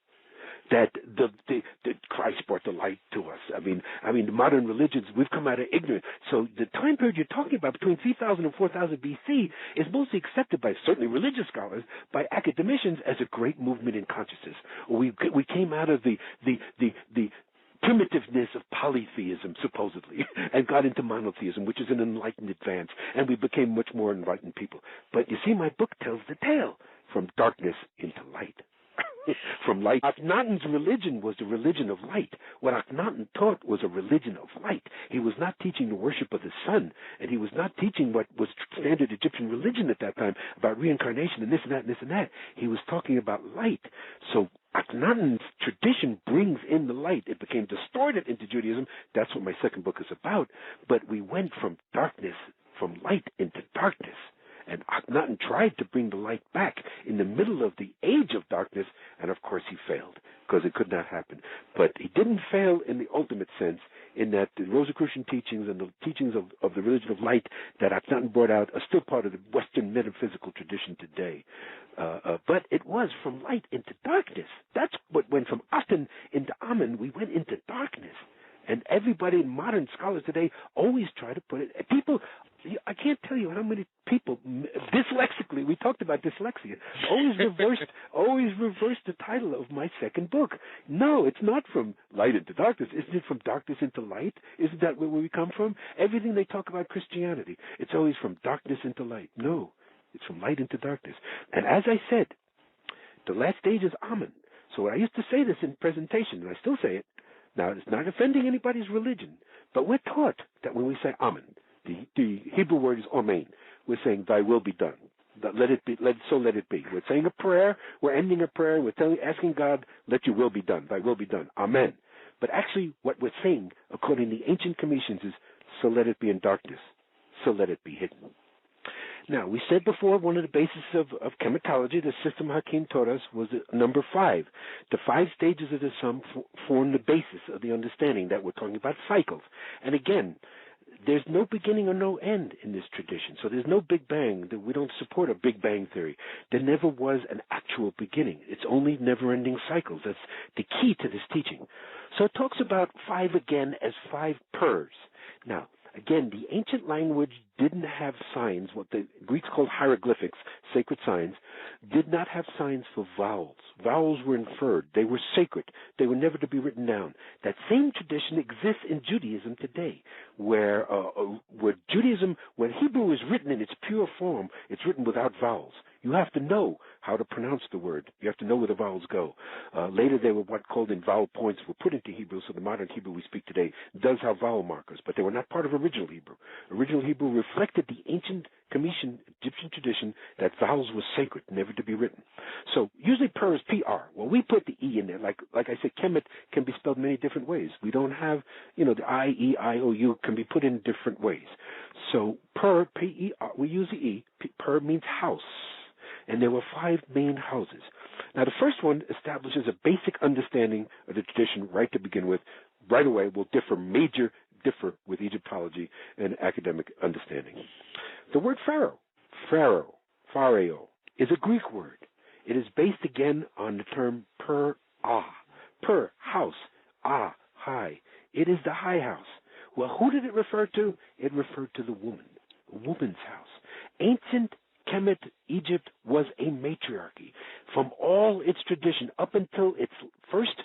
That the Christ brought the light to us. I mean, the modern religions, we've come out of ignorance. So the time period you're talking about between 3000 and 4000 BC is mostly accepted by certainly religious scholars, by academicians as a great movement in consciousness. We came out of the primitiveness of polytheism, supposedly, and got into monotheism, which is an enlightened advance, and we became much more enlightened people. But you see, my book tells the tale from darkness into light. From light. Akhenaten's religion was the religion of light. What Akhenaten taught was a religion of light. He was not teaching the worship of the sun, and he was not teaching what was standard Egyptian religion at that time about reincarnation and this and that and this and that. He was talking about light. So Akhenaten's tradition brings in the light. It became distorted into Judaism. That's what my second book is about. But we went from darkness, from light into darkness. And Akhenaten tried to bring the light back in the middle of the age of darkness, and of course he failed, because it could not happen. But he didn't fail in the ultimate sense, in that the Rosicrucian teachings and the teachings of the religion of light that Akhenaten brought out are still part of the Western metaphysical tradition today. But it was from light into darkness. That's what went from Aten into Amen. We went into darkness. And everybody, modern scholars today, always try to put it. People, I can't tell you how many people, dyslexically, we talked about dyslexia, always reversed the title of my second book. No, it's not from light into darkness. Isn't it from darkness into light? Isn't that where we come from? Everything they talk about Christianity, it's always from darkness into light. No, it's from light into darkness. And as I said, the last stage is Amen. So I used to say this in presentation, and I still say it. Now, it's not offending anybody's religion, but we're taught that when we say Amen, the Hebrew word is Amen. We're saying, Thy will be done. Let it be. So let it be. We're saying a prayer. We're ending a prayer. We're asking God, let your will be done. Thy will be done. Amen. But actually, what we're saying, according to the ancient commissions, is, so let it be in darkness. So let it be hidden. Now, we said before, one of the bases of chematology, the system Hakim taught us, was number 5. The 5 stages of the sum form the basis of the understanding that we're talking about cycles. And again, there's no beginning or no end in this tradition. So there's no Big Bang. We don't support a Big Bang theory. There never was an actual beginning. It's only never-ending cycles. That's the key to this teaching. So it talks about 5 again as 5 purs. Now, again, the ancient language didn't have signs, what the Greeks called hieroglyphics, sacred signs, did not have signs for vowels. Vowels were inferred. They were sacred. They were never to be written down. That same tradition exists in Judaism today, where Judaism, when Hebrew is written in its pure form, it's written without vowels. You have to know how to pronounce the word. You have to know where the vowels go. Later, they were what called in vowel points were put into Hebrew, so the modern Hebrew we speak today does have vowel markers, but they were not part of original Hebrew. Original Hebrew reflected the ancient Commission Egyptian tradition that vowels were sacred, never to be written. So usually per is PR. Well, we put the E in there. Like I said, Kemet can be spelled many different ways. We don't have, the I, E, I, O, U can be put in different ways. So per, P-E-R, we use the E. Per means house. and there were 5 main houses. Now, the first one establishes a basic understanding of the tradition right to begin with. Right away, will differ with Egyptology and academic understanding. The word pharaoh, is a Greek word. It is based again on the term per, house, high. It is the high house. Well, who did it refer to? It referred to the woman, a woman's house. Ancient Kemet, Egypt, was a matriarchy. From all its tradition, up until its first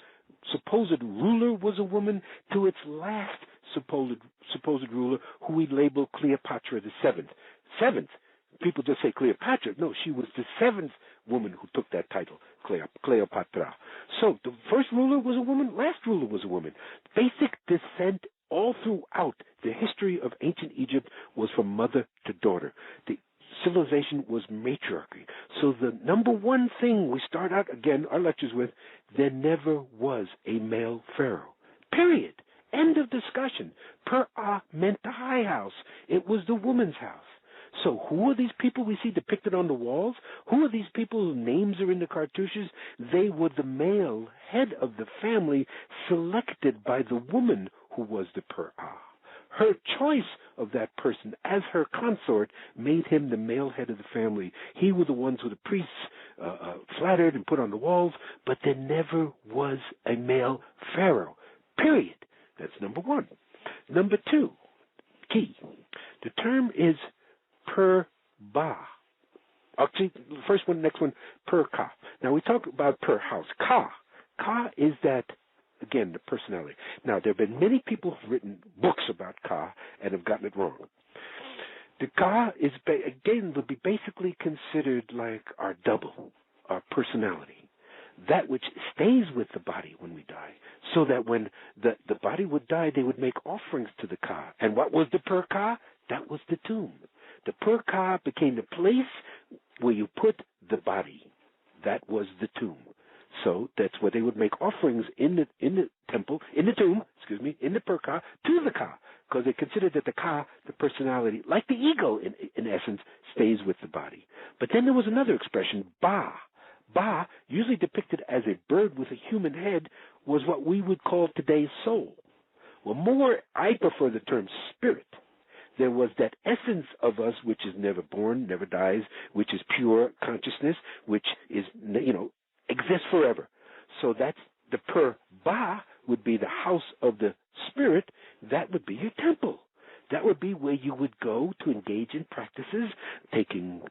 supposed ruler was a woman, to its last supposed ruler, who we label Cleopatra the Seventh. People just say Cleopatra. No, she was the 7th woman who took that title, Cleopatra. So the first ruler was a woman, last ruler was a woman. Basic descent all throughout the history of ancient Egypt was from mother to daughter. The civilization was matriarchy. So the number one thing we start out, again, our lectures with, there never was a male pharaoh. Period. End of discussion. Meant the high house. It was the woman's house. So who are these people we see depicted on the walls? Who are these people whose names are in the cartouches? They were the male head of the family selected by the woman who was the Her choice of that person as her consort made him the male head of the family. He were the ones who the priests flattered and put on the walls, but there never was a male pharaoh. Period. That's number one. Number two, key. The term is per-ba. Actually, the first one, next one, per-ka. Now, we talk about per house. Ka. Ka is that, again, the personality. Now, there have been many people who've written books about Ka and have gotten it wrong. The Ka is, again, would be basically considered like our double, our personality, that which stays with the body when we die, so that when the body would die, they would make offerings to the Ka. And what was the per-Ka? That was the tomb. The per-Ka became the place where you put the body. That was the tomb. So that's where they would make offerings in the temple, in the tomb, in the per-Ka, to the Ka, because they considered that the Ka, the personality, like the ego in essence, stays with the body. But then there was another expression, ba. Ba, usually depicted as a bird with a human head, was what we would call today's soul. Well, I prefer the term spirit. There was that essence of us which is never born, never dies, which is pure consciousness, which is, exists forever. So that's the per-ba would be the house of the spirit. That would be your temple. That would be where you would go to engage in practices, taking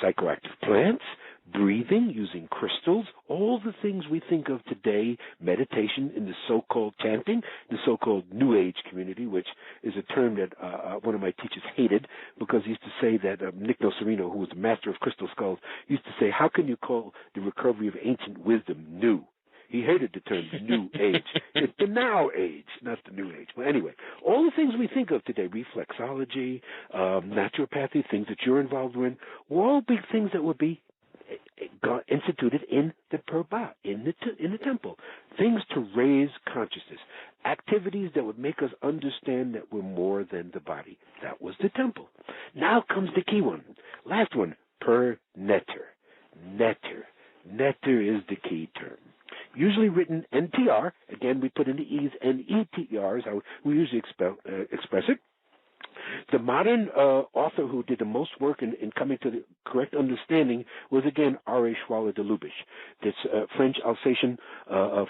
psychoactive plants, breathing, using crystals, all the things we think of today, meditation in the so-called chanting, the so-called New Age community, which is a term that one of my teachers hated because he used to say that Nick Nocerino, who was the master of crystal skulls, used to say, how can you call the recovery of ancient wisdom new? He hated the term New Age. It's the Now Age, not the New Age. Well, anyway, all the things we think of today, reflexology, naturopathy, things that you're involved in, were all big things that would be instituted in the per-ba, in the temple. Things to raise consciousness. Activities that would make us understand that we're more than the body. That was the temple. Now comes the key one. Last one, per-neter. Neter is the key term. Usually written NTR. Again, we put in the E's and ETRs, how we usually express it. The modern author who did the most work in coming to the correct understanding was, again, R.A. Schwaller de Lubisch, this French Alsatian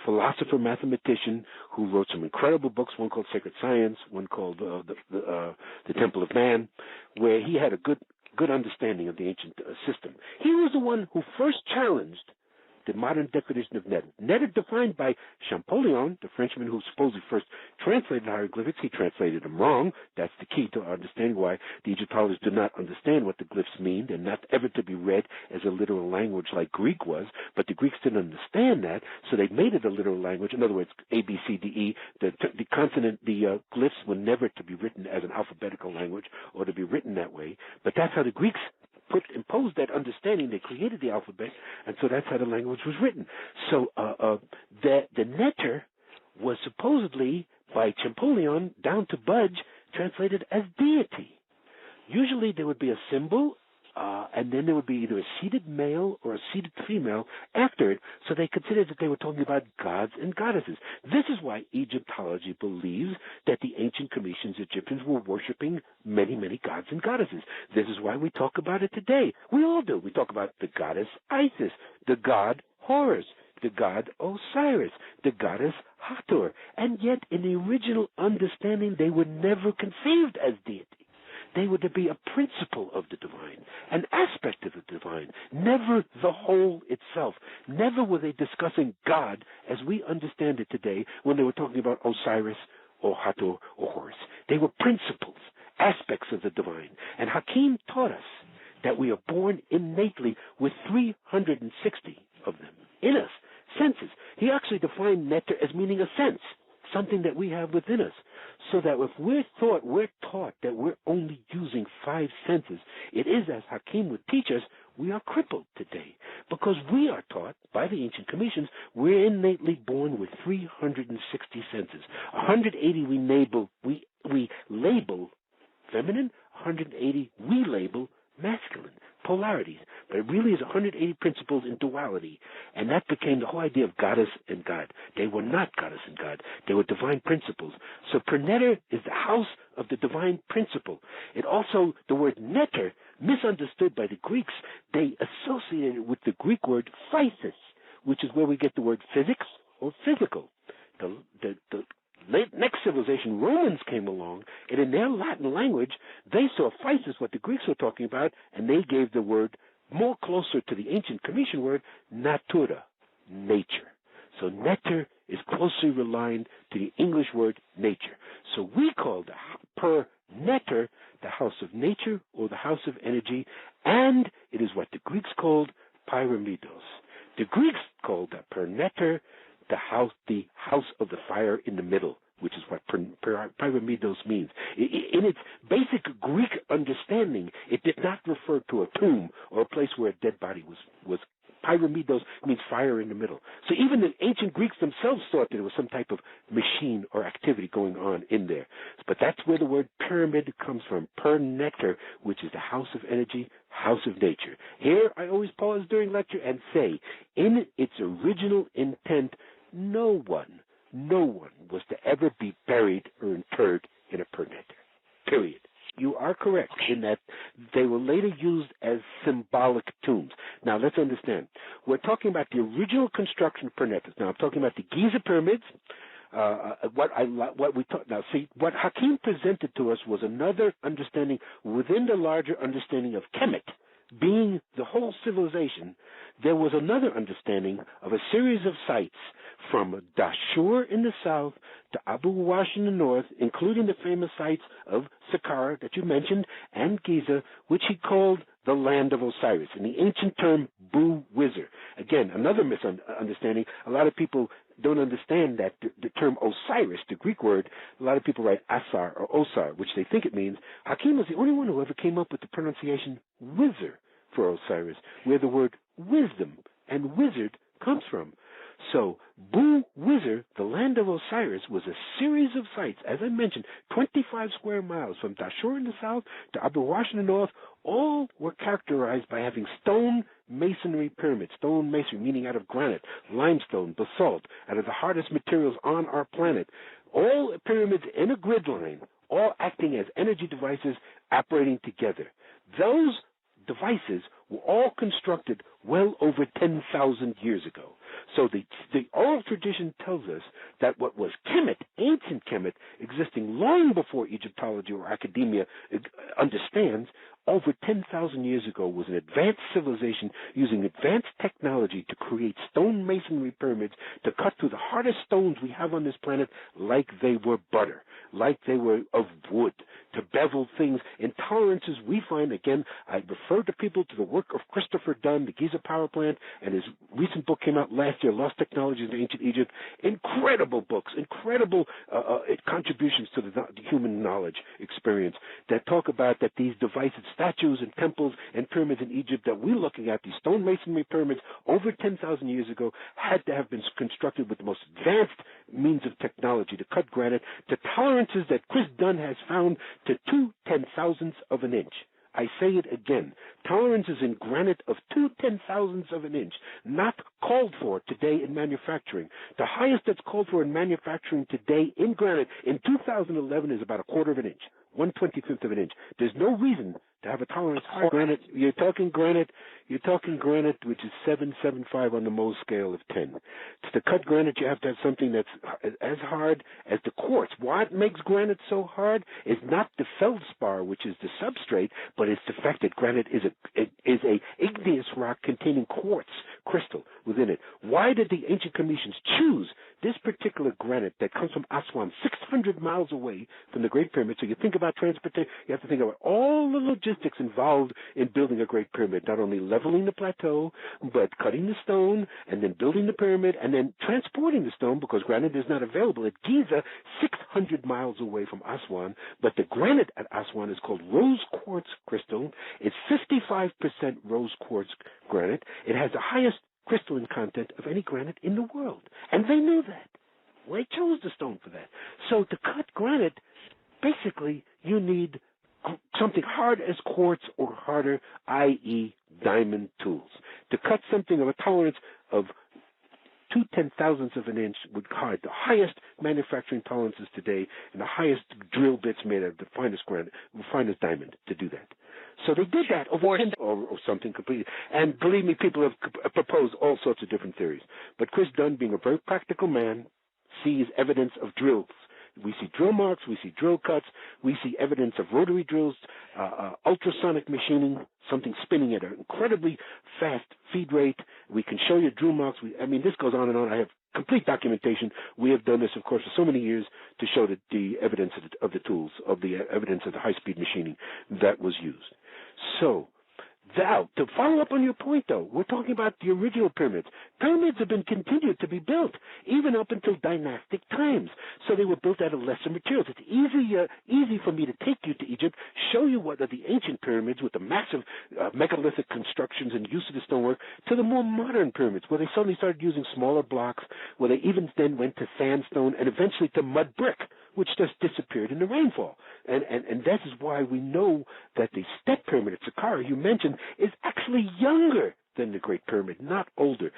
philosopher, mathematician, who wrote some incredible books, one called Sacred Science, one called The Temple of Man, where he had a good understanding of the ancient system. He was the one who first challenged the modern definition of Neter. Neter, defined by Champollion, the Frenchman who supposedly first translated hieroglyphics, he translated them wrong. That's the key to understanding why the Egyptologists do not understand what the glyphs mean. They're not ever to be read as a literal language like Greek was, but the Greeks didn't understand that, so they made it a literal language. In other words, A, B, C, D, E. The glyphs were never to be written as an alphabetical language or to be written that way, but that's how the Greeks imposed that understanding. They created the alphabet, and so that's how the language was written. So the Neter was supposedly, by Champollion down to Budge, translated as deity. Usually there would be a symbol and then there would be either a seated male or a seated female after it, so they considered that they were talking about gods and goddesses. This is why Egyptology believes that the ancient Cometians Egyptians were worshiping many, many gods and goddesses. This is why we talk about it today. We all do. We talk about the goddess Isis, the god Horus, the god Osiris, the goddess Hathor, and yet in the original understanding they were never conceived as deity. They were to be a principle of the divine, an aspect of the divine, never the whole itself. Never were they discussing God as we understand it today when they were talking about Osiris or Hathor or Horus. They were principles, aspects of the divine. And Hakim taught us that we are born innately with 360 of them in us, senses. He actually defined netter as meaning a sense, something that we have within us. So that if we're taught that we're only using 5 senses, it is, as Hakim would teach us, we are crippled today. Because we are taught by the ancient Cometians, we're innately born with 360 senses. 180 we label feminine, 180 we label masculine, polarities. But it really is 180 principles in duality. And that became the whole idea of goddess and god. They were not goddess and god. They were divine principles. So Pernetter is the house of the divine principle. It also, the word netter, misunderstood by the Greeks, they associated it with the Greek word physis, which is where we get the word physics or physical. The next civilization, Romans, came along, and in their Latin language, they saw physis, what the Greeks were talking about, and they gave the word more closer to the ancient Cometian word, natura, nature. So netter is closely aligned to the English word nature. So we call per netter the house of nature or the house of energy, and it is what the Greeks called pyramidos. The Greeks called the per netter the house of the fire in the middle, which is what pyramidos means. In its basic Greek understanding, it did not refer to a tomb or a place where a dead body was. Pyramidos means fire in the middle. So even the ancient Greeks themselves thought that there was some type of machine or activity going on in there. But that's where the word pyramid comes from, per netter, which is the house of energy, house of nature. Here, I always pause during lecture and say, in its original intent, no one was to ever be buried or interred in a per netter. Period. You are correct in that they were later used as symbolic tombs. Now, let's understand. We're talking about the original construction of per netters. Now, I'm talking about the Giza pyramids. What Hakim presented to us was another understanding within the larger understanding of Kemet, being the whole civilization. There was another understanding of a series of sites from Dashur in the south to Abu Wash in the north, including the famous sites of Saqqara that you mentioned and Giza, which he called the land of Osiris, in the ancient term Bu-Wizir. Again, another misunderstanding. A lot of people don't understand that the term Osiris, the Greek word, a lot of people write Asar or Osar, which they think it means. Hakim was the only one who ever came up with the pronunciation Wizir for Osiris, where the word wisdom and wizard comes from. So, Bu-Wizir, the land of Osiris, was a series of sites, as I mentioned, 25 square miles from Dashur in the south to Abu Wash in the north. All were characterized by having stone masonry pyramids. Stone masonry meaning out of granite, limestone, basalt, out of the hardest materials on our planet. All pyramids in a grid line, all acting as energy devices operating together. Those devices were all constructed well over 10,000 years ago. So the oral tradition tells us that what was Kemet, ancient Kemet, existing long before Egyptology or academia understands, over 10,000 years ago was an advanced civilization using advanced technology to create stone masonry pyramids to cut through the hardest stones we have on this planet like they were butter, like they were of wood, to bevel things in tolerances we find. Again, I refer to people to the work of Christopher Dunn, the Giza power plant, and his recent book came out last year, Lost Technologies in Ancient Egypt. Incredible books, incredible contributions to the human knowledge experience that talk about that these devices, statues and temples and pyramids in Egypt that we're looking at, these stone masonry pyramids over 10,000 years ago, had to have been constructed with the most advanced means of technology to cut granite to tolerances that Chris Dunn has found to 2/10,000ths of an inch. I say it again. Tolerance is in granite of 2/10,000ths of an inch, not called for today in manufacturing. The highest that's called for in manufacturing today in granite in 2011 is about 1/4 of an inch, 1/25th of an inch. There's no reason to have a tolerance higher. Granite, you're talking granite, which is 7.75 on the Mohs scale of 10. To cut granite, you have to have something that's as hard as the quartz. What makes granite so hard is not the feldspar, which is the substrate, but it's the fact that granite is a igneous rock containing quartz crystal within it. Why did the ancient Cometians choose this particular granite that comes from Aswan, 600 miles away from the Great Pyramid? So you think about transportation, you have to think about all the logistics involved in building a Great Pyramid, not only leveling the plateau, but cutting the stone, and then building the pyramid, and then transporting the stone, because granite is not available at Giza, 600 miles away from Aswan. But the granite at Aswan is called rose quartz crystal. It's 55% rose quartz granite. It has the highest crystalline content of any granite in the world. And they knew that. Well, they chose the stone for that. So to cut granite, basically, you need something hard as quartz or harder, i.e. diamond tools. To cut something of a tolerance of 2/10,000ths of an inch would hide the highest manufacturing tolerances today and the highest drill bits made out of the finest granite, finest diamond to do that. So they did that over or something completely. And believe me, people have proposed all sorts of different theories. But Chris Dunn, being a very practical man, sees evidence of drills. We see drill marks, we see drill cuts, we see evidence of rotary drills, ultrasonic machining, something spinning at an incredibly fast feed rate. We can show you drill marks. This goes on and on. I have complete documentation. We have done this, of course, for so many years to show that the evidence of the tools, of the evidence of the high-speed machining that was used. So, now, to follow up on your point, though, we're talking about the original pyramids. Pyramids have been continued to be built, even up until dynastic times. So they were built out of lesser materials. It's easy for me to take you to Egypt, show you what are the ancient pyramids with the massive megalithic constructions and use of the stonework, to the more modern pyramids, where they suddenly started using smaller blocks, where they even then went to sandstone, and eventually to mud brick, which just disappeared in the rainfall. And that is why we know that the step pyramid at Saqqara, you mentioned, is actually younger than the Great Pyramid, not older.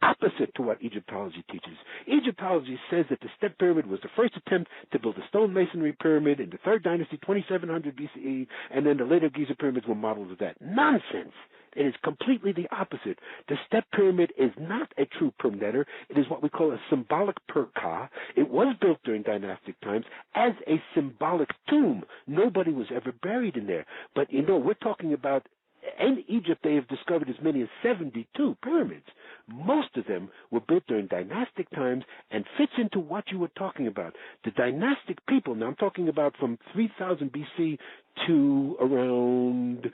Opposite to what Egyptology teaches. Egyptology says that the step pyramid was the first attempt to build a stone masonry pyramid in the 3rd dynasty, 2700 BCE, and then the later Giza pyramids were models of that. Nonsense! It is completely the opposite. The step pyramid is not a true pyramid. It is what we call a symbolic perka. It was built during dynastic times as a symbolic tomb. Nobody was ever buried in there. But, we're talking about, in Egypt, they have discovered as many as 72 pyramids. Most of them were built during dynastic times and fits into what you were talking about. The dynastic people, now I'm talking about from 3000 BC to around,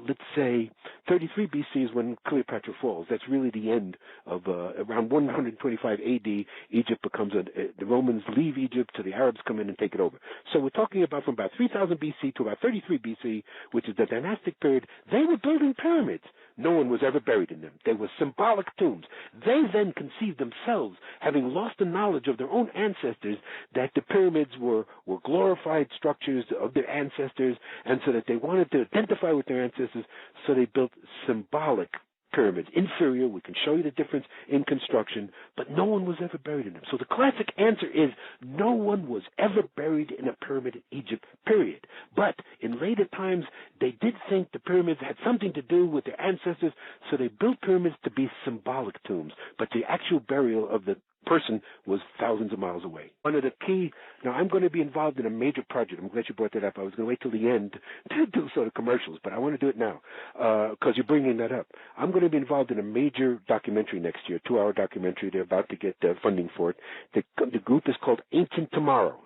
let's say, 33 BC is when Cleopatra falls. That's really the end of, around 125 AD, Egypt becomes, the Romans leave Egypt, so the Arabs come in and take it over. So we're talking about from about 3000 BC to about 33 BC, which is the dynastic period. They were building pyramids. No one was ever buried in them. They were symbolic tombs. They then conceived themselves, having lost the knowledge of their own ancestors, that the pyramids were glorified structures of their ancestors, and so that they wanted to identify with their ancestors, so they built symbolic pyramids. Inferior, we can show you the difference in construction, but no one was ever buried in them. So the classic answer is no one was ever buried in a pyramid in Egypt, period. But in later times, they did think the pyramids had something to do with their ancestors, so they built pyramids to be symbolic tombs, but the actual burial of the person was thousands of miles away. One of the key, now I'm going to be involved in a major project. I'm glad you brought that up. I was going to wait till the end to do sort of commercials, but I want to do it now because you're bringing that up. I'm going to be involved in a major documentary next year, 2-hour documentary. They're about to get funding for it. The group is called Ancient Tomorrow.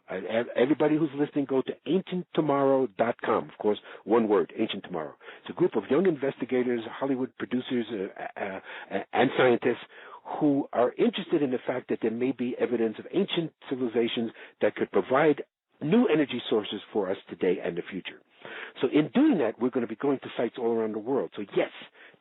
Everybody who's listening, go to ancienttomorrow.com. Of course, one word, Ancient Tomorrow. It's a group of young investigators, Hollywood producers, and scientists who are interested in the fact that there may be evidence of ancient civilizations that could provide new energy sources for us today and the future. So in doing that, we're going to be going to sites all around the world. So yes,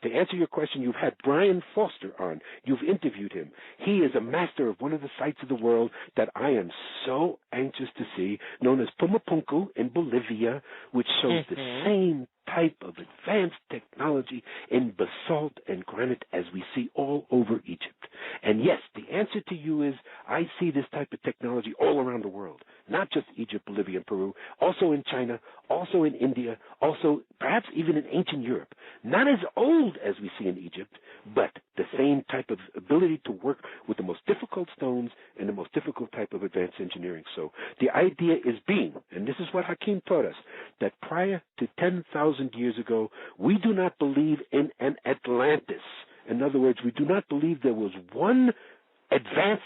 to answer your question, you've had Brian Foster on. You've interviewed him. He is a master of one of the sites of the world that I am so anxious to see, known as Pumapunku in Bolivia, which shows the same type of advanced technology in basalt and granite as we see all over Egypt. And yes, the answer to you is I see this type of technology all around the world, not just Egypt, Bolivia, and Peru, also in China, also in India, also perhaps even in ancient Europe. Not as old as we see in Egypt, but the same type of ability to work with the most difficult stones and the most difficult type of advanced engineering. So the idea is being, and this is what Hakim taught us, that prior to 10,000 years ago, we do not believe in an Atlantis. In other words, we do not believe there was one advanced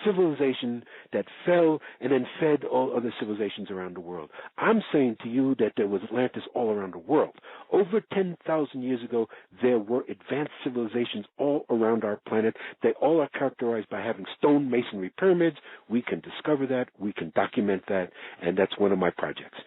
civilization that fell and then fed all other civilizations around the world. I'm saying to you that there was Atlantis all around the world. Over 10,000 years ago, there were advanced civilizations all around our planet. They all are characterized by having stone masonry pyramids. We can discover that. We can document that. And that's one of my projects.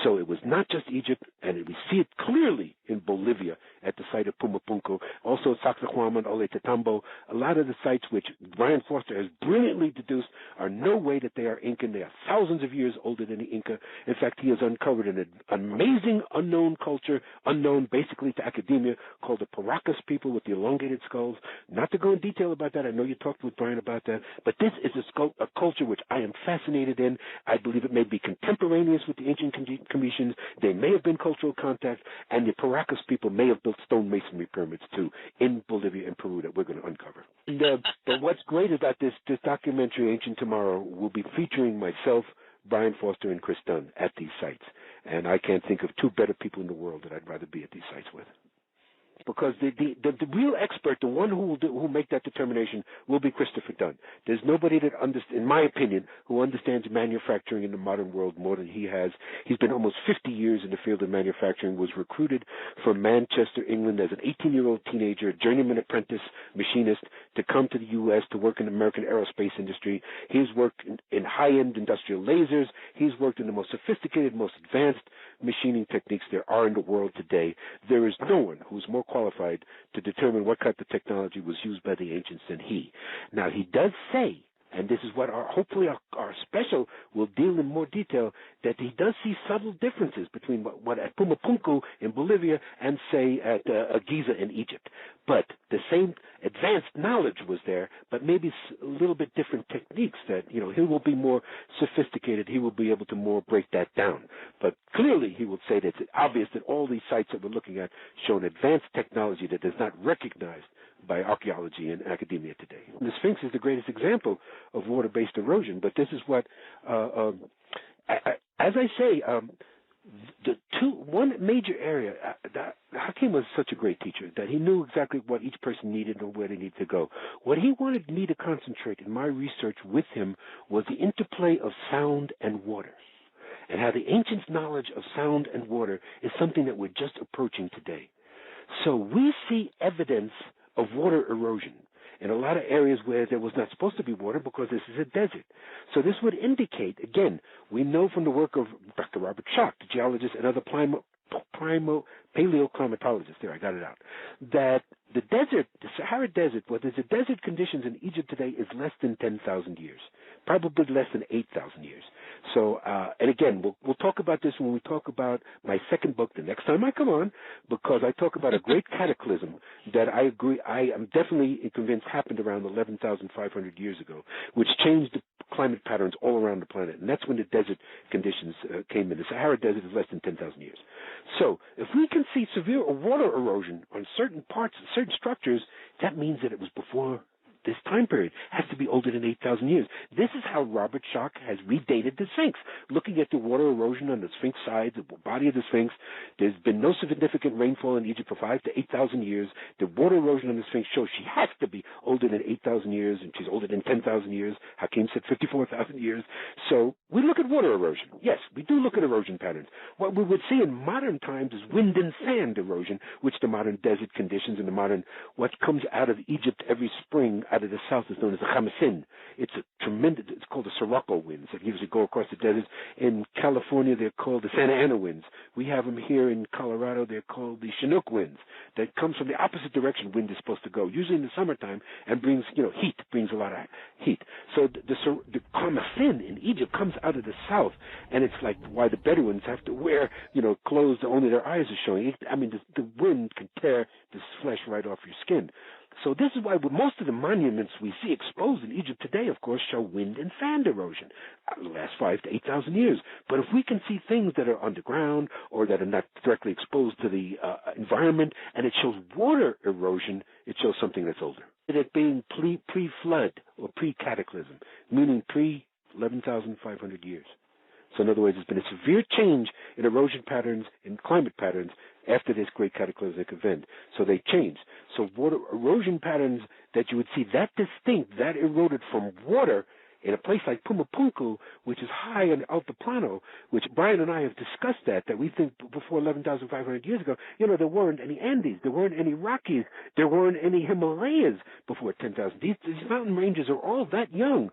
So it was not just Egypt, and we see it clearly in Bolivia at the site of Pumapunku, also Sacsayhuaman, Ollantaytambo. A lot of the sites which Brian Foster has brilliantly deduced are no way that they are Incan. They are thousands of years older than the Inca. In fact, he has uncovered an amazing unknown culture, unknown basically to academia, called the Paracas people with the elongated skulls. Not to go in detail about that. I know you talked with Brian about that. But this is a culture which I am fascinated in. I believe it may be contemporaneous with the ancient Commissions. They may have been cultural contacts, and the Paracas people may have built stone masonry pyramids too in Bolivia and Peru that we're going to uncover. But what's great about this documentary, Ancient Tomorrow, will be featuring myself, Brian Foster, and Chris Dunn at these sites. And I can't think of two better people in the world that I'd rather be at these sites with. Because the real expert, the one who will make that determination, will be Christopher Dunn. There's nobody that in my opinion, who understands manufacturing in the modern world more than he has. He's been almost 50 years in the field of manufacturing, was recruited from Manchester, England as an 18-year-old teenager, journeyman apprentice machinist, to come to the U.S. to work in the American aerospace industry. He's worked in high-end industrial lasers. He's worked in the most sophisticated, most advanced machining techniques there are in the world today. There is no one who's more qualified to determine what kind of technology was used by the ancients than he. Now, he does say, and this is what hopefully our special will deal in more detail, that he does see subtle differences between what at Pumapunku in Bolivia and, say, at Giza in Egypt. But the same advanced knowledge was there, but maybe a little bit different techniques that, he will be more sophisticated. He will be able to more break that down. But clearly he will say that it's obvious that all these sites that we're looking at show an advanced technology that is not recognized by archaeology and academia today. The Sphinx is the greatest example of water-based erosion, but this is what, as I say, one major area, Hakim was such a great teacher that he knew exactly what each person needed and where they needed to go. What he wanted me to concentrate in my research with him was the interplay of sound and water, and how the ancients' knowledge of sound and water is something that we're just approaching today. So we see evidence of water erosion in a lot of areas where there was not supposed to be water because this is a desert. So this would indicate, again, we know from the work of Dr. Robert Schoch, the geologist, and other paleoclimatologists, there I got it out, that the desert, the Sahara Desert, what is the desert conditions in Egypt today is less than 10,000 years, probably less than 8,000 years. So, and again, we'll talk about this when we talk about my second book the next time I come on, because I talk about a great cataclysm that I am definitely convinced happened around 11,500 years ago, which changed the climate patterns all around the planet. And that's when the desert conditions came in. The Sahara Desert is less than 10,000 years. So if we can see severe water erosion on certain parts, certain structures, that means that it was before this time period. Has to be older than 8,000 years. This is how Robert Schoch has redated the Sphinx. Looking at the water erosion on the Sphinx side, the body of the Sphinx, there's been no significant rainfall in Egypt for 5,000 to 8,000 years. The water erosion on the Sphinx shows she has to be older than 8,000 years, and she's older than 10,000 years. Hakim said 54,000 years. So we look at water erosion. Yes, we do look at erosion patterns. What we would see in modern times is wind and sand erosion, which the modern desert conditions and the modern, what comes out of Egypt every spring, out of the south is known as the Chamasin. It's it's called the Sirocco winds that usually go across the desert. In California, they're called the Santa Ana winds. We have them here in Colorado. They're called the Chinook winds. That comes from the opposite direction wind is supposed to go, usually in the summertime, and brings, heat, brings a lot of heat. So the Chamasin in Egypt comes out of the south, and it's like why the Bedouins have to wear, clothes that only their eyes are showing. The wind can tear this flesh right off your skin. So this is why most of the monuments we see exposed in Egypt today, of course, show wind and sand erosion the last 5,000 to 8,000 years. But if we can see things that are underground or that are not directly exposed to the environment, and it shows water erosion, it shows something that's older. It being pre-flood or pre-cataclysm, meaning pre-11,500 years. So in other words, there's been a severe change in erosion patterns, in climate patterns, after this great cataclysmic event. So they changed. So water erosion patterns that you would see that distinct, that eroded from water in a place like Pumapunku, which is high in Altiplano, which Brian and I have discussed that we think before 11,500 years ago, there weren't any Andes, there weren't any Rockies, there weren't any Himalayas before 10,000. These mountain ranges are all that young,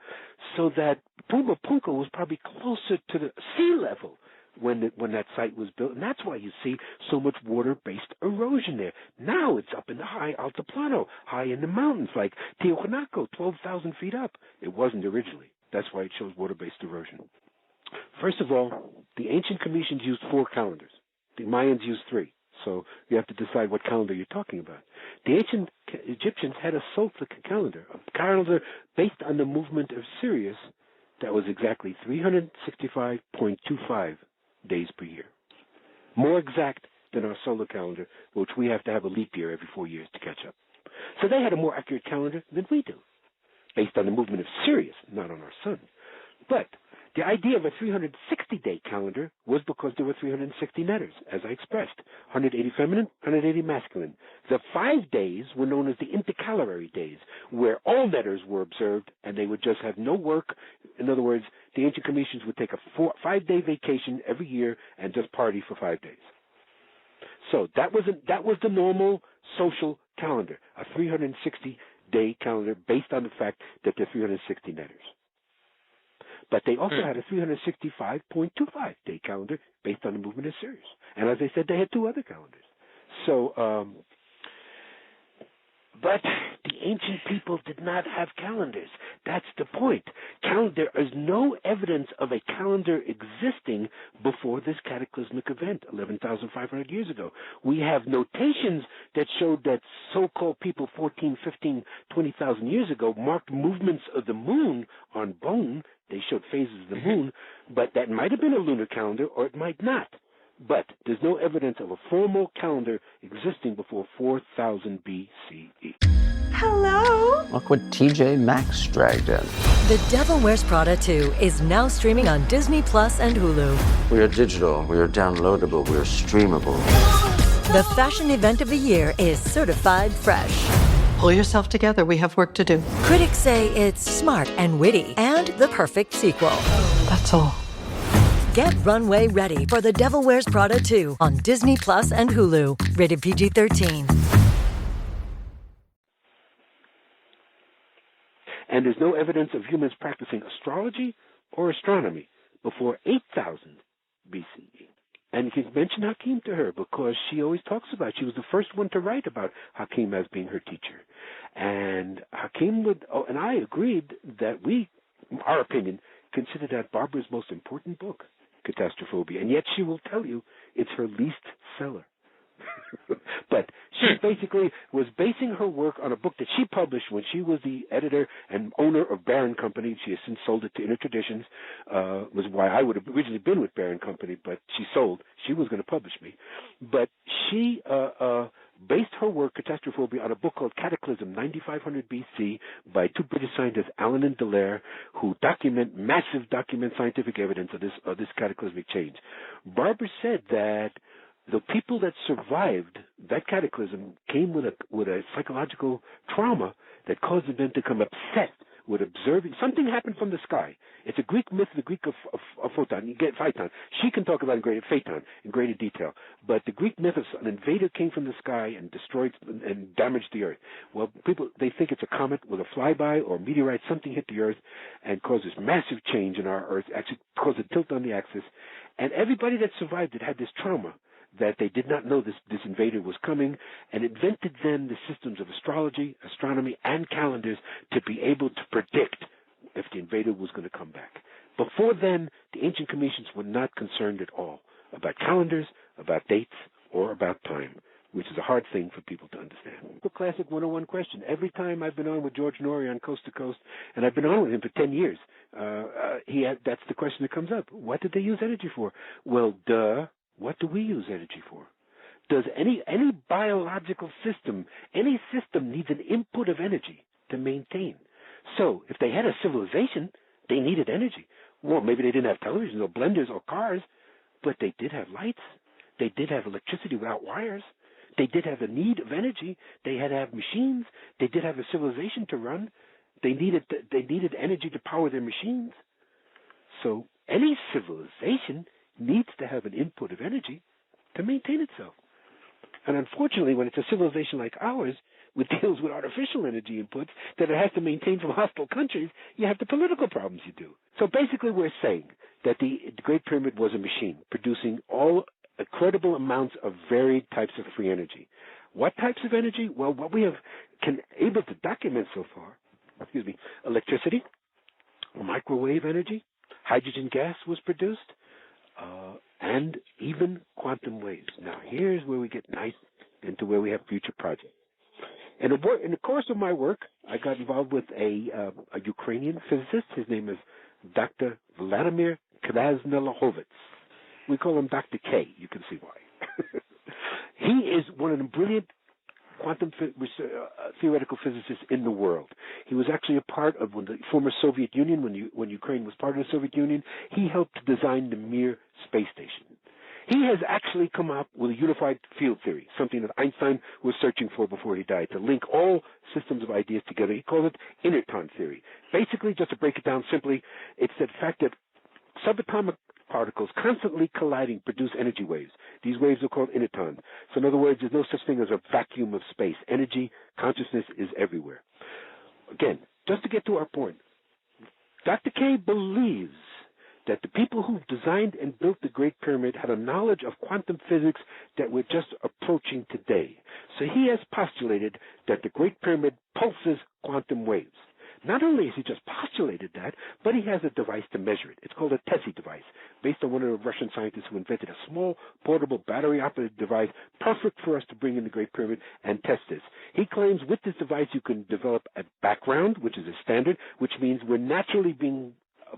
so that Pumapunku was probably closer to the sea level when that site was built, and that's why you see so much water-based erosion there. Now it's up in the high Altiplano, high in the mountains, like Tiahuanaco, 12,000 feet up. It wasn't originally. That's why it shows water-based erosion. First of all, the ancient Cometians used 4 calendars. The Mayans used 3. So you have to decide what calendar you're talking about. The ancient Egyptians had a Solstice calendar, a calendar based on the movement of Sirius that was exactly 365.25 days per year. More exact than our solar calendar, which we have to have a leap year every 4 years to catch up. So they had a more accurate calendar than we do, based on the movement of Sirius, not on our sun. But the idea of a 360-day calendar was because there were 360 netters, as I expressed, 180 feminine, 180 masculine. The 5 days were known as the intercalary days, where all netters were observed, and they would just have no work. In other words, the ancient Cometians would take a 5-day vacation every year and just party for 5 days. So that was the normal social calendar, a 360-day calendar based on the fact that there are 360 netters. But they also had a 365.25-day calendar based on the movement of Sirius. And as I said, they had 2 other calendars. So, but the ancient people did not have calendars. That's the point. There is no evidence of a calendar existing before this cataclysmic event, 11,500 years ago. We have notations that showed that so-called people 14, 15, 20,000 years ago marked movements of the moon on bone. They showed phases of the moon, but that might have been a lunar calendar or it might not. But there's no evidence of a formal calendar existing before 4000 BCE. Hello? Look what TJ Maxx dragged in. The Devil Wears Prada 2 is now streaming on Disney Plus and Hulu. We are digital, we are downloadable, we are streamable. The fashion event of the year is certified fresh. Pull yourself together, we have work to do. Critics say it's smart and witty and the perfect sequel. That's all. Get runway ready for The Devil Wears Prada 2 on Disney Plus and Hulu. Rated PG-13. And there's no evidence of humans practicing astrology or astronomy before 8000 BCE. And you can mention Hakim to her because she always talks about, she was the first one to write about Hakim as being her teacher. And Hakim and I agreed that our opinion, considered that Barbara's most important book, Catastrophobia. And yet she will tell you it's her least seller. But she basically was basing her work on a book that she published when she was the editor and owner of Barron Company. She has since sold it to Inner Traditions, was why I would have originally been with Barron Company, but she sold. She was going to publish me. But she based her work, Catastrophobia, on a book called Cataclysm, 9500 BC, by 2 British scientists, Allen and Dallaire, who document scientific evidence of this cataclysmic change. Barbara said that the people that survived that cataclysm came with a psychological trauma that caused them to become obsessed would observe something happened from the sky. It's a Greek myth, the Greek of Photon. You get Phaeton. She can talk about Phaeton in greater detail. But the Greek myth of an invader came from the sky and destroyed and damaged the Earth. Well, people, they think it's a comet with a flyby or a meteorite. Something hit the Earth and caused this massive change in our Earth, actually caused a tilt on the axis. And everybody that survived it had this trauma that they did not know this invader was coming, and invented then the systems of astrology, astronomy, and calendars to be able to predict if the invader was going to come back. Before then, the ancient Cometians were not concerned at all about calendars, about dates, or about time, which is a hard thing for people to understand. The classic 101 question. Every time I've been on with George Norrie on Coast to Coast, and I've been on with him for 10 years, that's the question that comes up. What did they use energy for? Well, what do we use energy for? Does any biological system, any system needs an input of energy to maintain? So if they had a civilization, they needed energy. Well, maybe they didn't have televisions or blenders or cars, but they did have lights. They did have electricity without wires. They did have a need of energy. They had to have machines. They did have a civilization to run. They needed energy to power their machines. So any civilization needs to have an input of energy to maintain itself. And unfortunately, when it's a civilization like ours, which deals with artificial energy inputs that it has to maintain from hostile countries, you have the political problems you do. So basically we're saying that the Great Pyramid was a machine producing all incredible amounts of varied types of free energy. What types of energy? Well, what we have able to document so far, electricity, microwave energy, hydrogen gas was produced, and even quantum waves. Now, here's where we get nice into where we have future projects. In the course of my work, I got involved with a Ukrainian physicist. His name is Dr. Vladimir Krasnolahovitz. We call him Dr. K. You can see why. He is one of the brilliant quantum theoretical physicists in the world. He was actually a part of the former Soviet Union, when Ukraine was part of the Soviet Union. He helped to design the Mir space station. He has actually come up with a unified field theory, something that Einstein was searching for before he died, to link all systems of ideas together. He calls it inerton theory. Basically, just to break it down simply, it's the fact that subatomic particles constantly colliding produce energy waves. These waves are called inertons. So in other words, there's no such thing as a vacuum of space. Energy, consciousness is everywhere. Again, just to get to our point, Dr. K believes that the people who designed and built the Great Pyramid had a knowledge of quantum physics that we're just approaching today. So he has postulated that the Great Pyramid pulses quantum waves. Not only has he just postulated that, but he has a device to measure it. It's called a TESI device, based on one of the Russian scientists who invented a small, portable, battery-operated device perfect for us to bring in the Great Pyramid and test this. He claims with this device you can develop a background, which is a standard, which means we're naturally being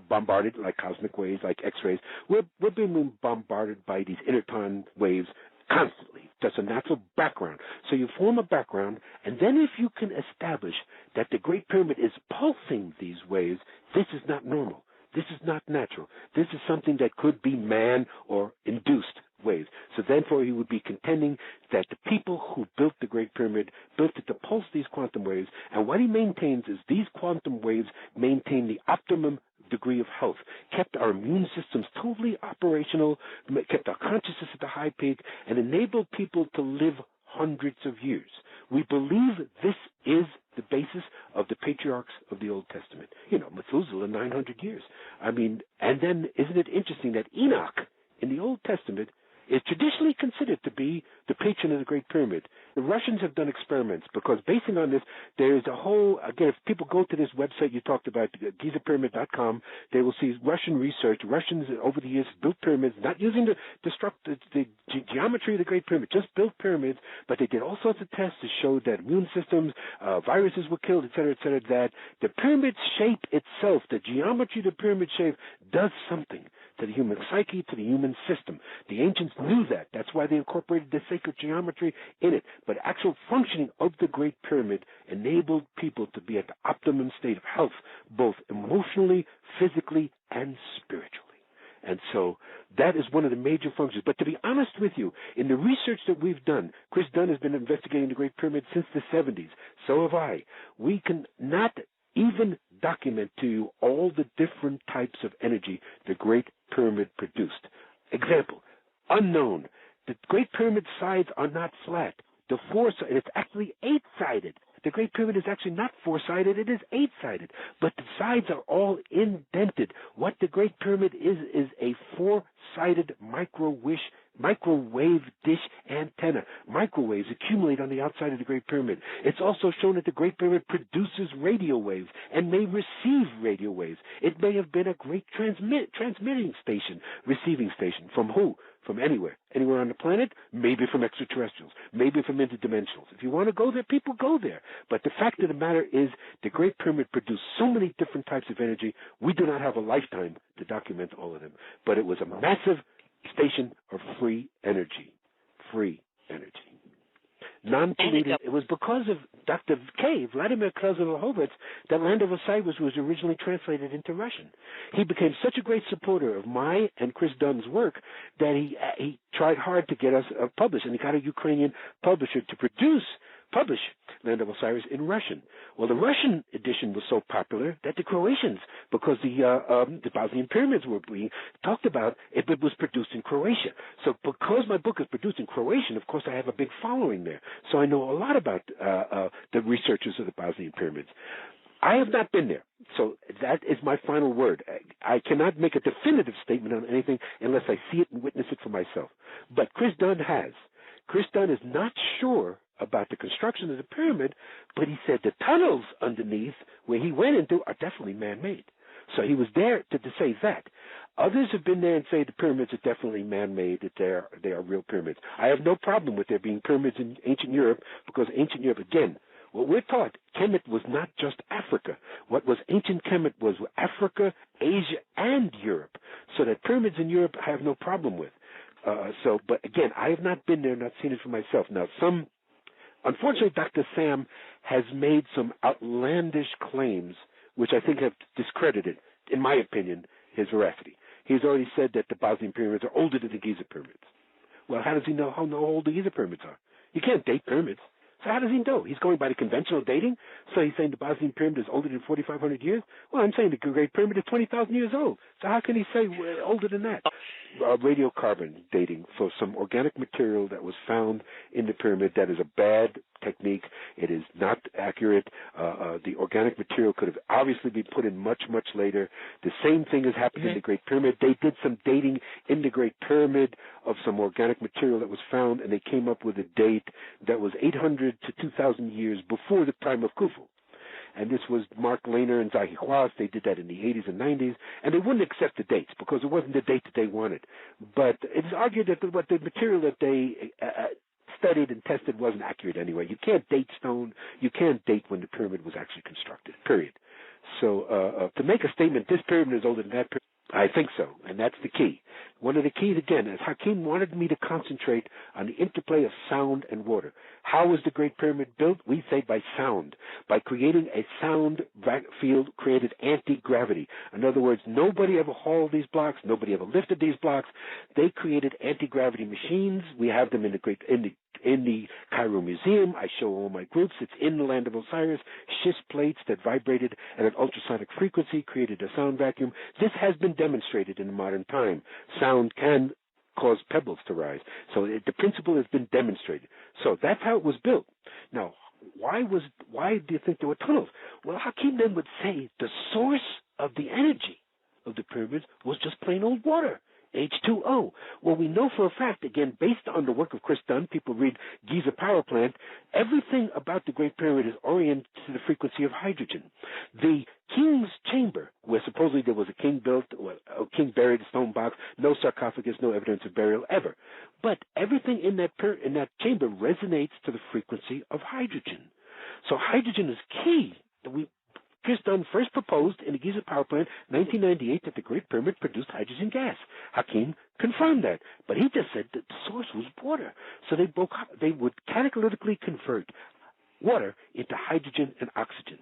bombarded like cosmic waves, like X-rays. We're being bombarded by these inerton waves constantly. That's a natural background. So you form a background, and then if you can establish that the Great Pyramid is pulsing these waves, this is not normal. This is not natural. This is something that could be man or induced waves. So therefore he would be contending that the people who built the Great Pyramid built it to pulse these quantum waves, and what he maintains is these quantum waves maintain the optimum degree of health, kept our immune systems totally operational, kept our consciousness at the high peak, and enabled people to live hundreds of years. We believe this is the basis of the patriarchs of the Old Testament. Methuselah, 900 years. And then isn't it interesting that Enoch in the Old Testament is traditionally considered to be the patron of the Great Pyramid. The Russians have done experiments because basing on this, there is a whole, again, if people go to this website you talked about, GizaPyramid.com, they will see Russian research. Russians over the years built pyramids, not using the geometry of the Great Pyramid, just built pyramids, but they did all sorts of tests to show that immune systems, viruses were killed, et cetera, that the pyramid's shape itself, the geometry of the pyramid shape, does something to the human psyche, to the human system. The ancients knew that. That's why they incorporated the sacred geometry in it. But actual functioning of the Great Pyramid enabled people to be at the optimum state of health, both emotionally, physically, and spiritually. And so that is one of the major functions. But to be honest with you, in the research that we've done, Chris Dunn has been investigating the Great Pyramid since the 70s. So have I. We can not even document to you all the different types of energy the Great Pyramid produced. Example, unknown. The Great Pyramid sides are not flat. It's actually eight-sided. The Great Pyramid is actually not four-sided, it is eight-sided. But the sides are all indented. What the Great Pyramid is a four-sided microwave dish antenna. Microwaves accumulate on the outside of the Great Pyramid. It's also shown that the Great Pyramid produces radio waves and may receive radio waves. It may have been a great transmitting station, receiving station. From who? From anywhere. Anywhere on the planet? Maybe from extraterrestrials. Maybe from interdimensionals. If you want to go there, people go there. But the fact of the matter is the Great Pyramid produced so many different types of energy, we do not have a lifetime to document all of them. But it was a massive station of free energy. Free energy. Non-polluted. It was because of Dr. K, Vladimir Krasnov, that Land of Osiris was originally translated into Russian. He became such a great supporter of my and Chris Dunn's work that he tried hard to get us published, and he got a Ukrainian publisher to publish Land of Osiris in Russian. Well, the Russian edition was so popular that the Croatians, because the Bosnian pyramids were being talked about, it was produced in Croatia. So because my book is produced in Croatian, of course I have a big following there. So I know a lot about the researchers of the Bosnian pyramids. I have not been there, so that is my final word. I cannot make a definitive statement on anything unless I see it and witness it for myself. But Chris Dunn has. Chris Dunn is not sure about the construction of the pyramid, but he said the tunnels underneath where he went into are definitely man-made. So he was there to say that. Others have been there and say the pyramids are definitely man-made, that they are real pyramids. I have no problem with there being pyramids in ancient Europe, because ancient Europe, again, what we're taught, Kemet was not just Africa. What was ancient Kemet was Africa, Asia, and Europe. So that pyramids in Europe I have no problem with. But again, I have not been there, not seen it for myself. Now, unfortunately, Dr. Sam has made some outlandish claims, which I think have discredited, in my opinion, his veracity. He's already said that the Bosnian pyramids are older than the Giza pyramids. Well, how does he know how old the Giza pyramids are? You can't date pyramids. So how does he know? He's going by the conventional dating? So he's saying the Bosnian pyramid is older than 4,500 years? Well, I'm saying the Great Pyramid is 20,000 years old. So how can he say older than that? Radiocarbon dating for some organic material that was found in the pyramid that is a bad technique. It is not accurate. The organic material could have obviously been put in much, much later. The same thing has happened in the Great Pyramid. They did some dating in the Great Pyramid of some organic material that was found, and they came up with a date that was 800 to 2,000 years before the time of Khufu. And this was Mark Lehner and Zahi Hawass. They did that in the 80s and 90s, and they wouldn't accept the dates because it wasn't the date that they wanted. But it's argued that the material that they studied and tested wasn't accurate anyway. You can't date stone. You can't date when the pyramid was actually constructed, period. So to make a statement, this pyramid is older than that pyramid, I think so, and that's the key. One of the keys, again, is Hakim wanted me to concentrate on the interplay of sound and water. How was the Great Pyramid built? We say by sound, by creating a sound field created anti-gravity. In other words, nobody ever hauled these blocks, nobody ever lifted these blocks. They created anti-gravity machines. We have them in the Cairo Museum. I show all my groups. It's in the Land of Osiris. Schist plates that vibrated at an ultrasonic frequency created a sound vacuum. This has been demonstrated in modern time. Sound can cause pebbles to rise. So the principle has been demonstrated. So that's how it was built. Now, why do you think there were tunnels? Well, Hakim then would say the source of the energy of the pyramids was just plain old water. H2O. Well, we know for a fact, again, based on the work of Chris Dunn, people read Giza Power Plant, everything about the Great Pyramid is oriented to the frequency of hydrogen. The king's chamber, where supposedly there was a king built, or a king buried, a stone box, no sarcophagus, no evidence of burial ever. But everything in that chamber resonates to the frequency of hydrogen. So hydrogen is key. Chris Dunn first proposed in the Giza Power Plant, 1998, that the Great Pyramid produced hydrogen gas. Hakim confirmed that, but he just said that the source was water. So they would catalytically convert water into hydrogen and oxygen.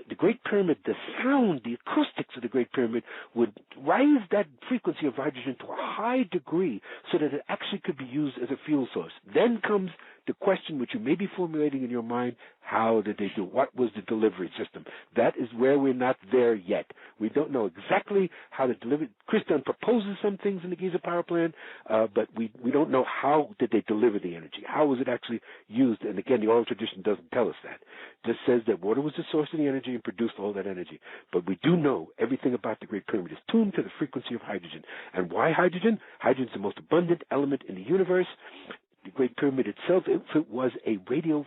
The Great Pyramid, the sound, the acoustics of the Great Pyramid would rise that frequency of hydrogen to a high degree so that it actually could be used as a fuel source. Then comes the question which you may be formulating in your mind, how did they do? What was the delivery system? That is where we're not there yet. We don't know exactly how to deliver. Chris Dunn proposes some things in the Giza power plant, but we don't know how did they deliver the energy. How was it actually used? And again, the oral tradition doesn't tell us that. It just says that water was the source of the energy and produced all that energy. But we do know everything about the Great Pyramid is tuned to the frequency of hydrogen. And why hydrogen? Hydrogen is the most abundant element in the universe. The Great Pyramid itself, if it was a radio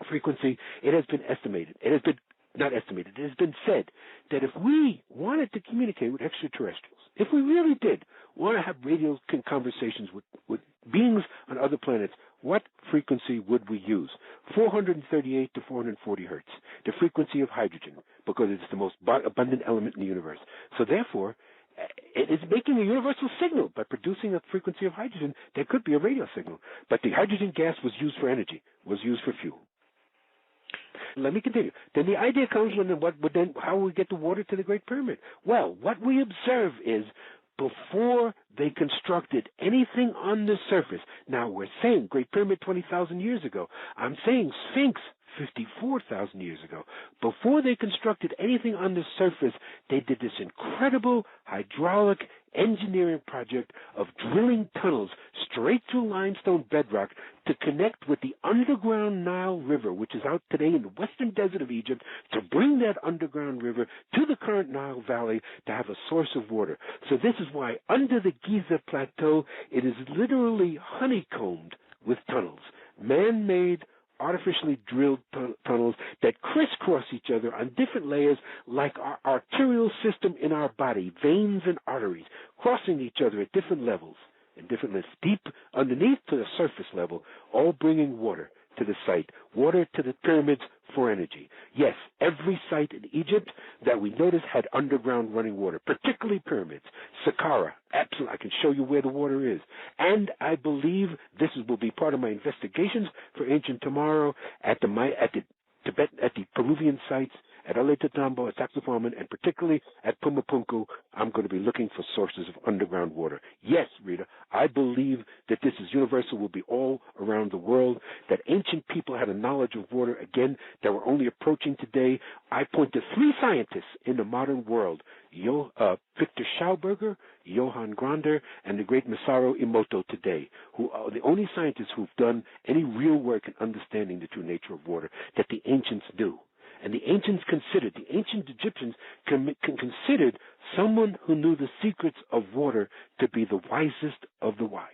frequency, it has been estimated. It has been not estimated. It has been said that if we wanted to communicate with extraterrestrials, if we really did want to have radio conversations with beings on other planets, what frequency would we use? 438 to 440 hertz, the frequency of hydrogen, because it's the most abundant element in the universe. So therefore, it is making a universal signal by producing a frequency of hydrogen. There could be a radio signal, but the hydrogen gas was used for energy, was used for fuel. Let me continue. Then the idea comes how we get the water to the Great Pyramid. Well, what we observe is before they constructed anything on the surface. Now we're saying Great Pyramid 20,000 years ago. I'm saying Sphinx 54,000 years ago. Before they constructed anything on the surface, they did this incredible hydraulic engineering project of drilling tunnels straight through limestone bedrock to connect with the underground Nile River, which is out today in the western desert of Egypt, to bring that underground river to the current Nile Valley to have a source of water. So this is why under the Giza Plateau, it is literally honeycombed with tunnels, man-made, artificially drilled tunnels that crisscross each other on different layers like our arterial system in our body, veins and arteries, crossing each other at different levels, deep underneath to the surface level, all bringing water to the site, water to the pyramids for energy. Yes, every site in Egypt that we noticed had underground running water, particularly pyramids. Saqqara, absolutely, I can show you where the water is. And I believe this will be part of my investigations for Ancient Tomorrow at the Peruvian sites, at Ollantaytambo, at Sacsayhuaman, and particularly at Pumapunku. I'm going to be looking for sources of underground water. Yes, Rita, I believe that this is universal, will be all around the world, that ancient people had a knowledge of water, again, that we're only approaching today. I point to three scientists in the modern world, Victor Schauberger, Johann Grander, and the great Masaru Emoto today, who are the only scientists who've done any real work in understanding the true nature of water that the ancients do. And the ancient Egyptians considered someone who knew the secrets of water to be the wisest of the wise.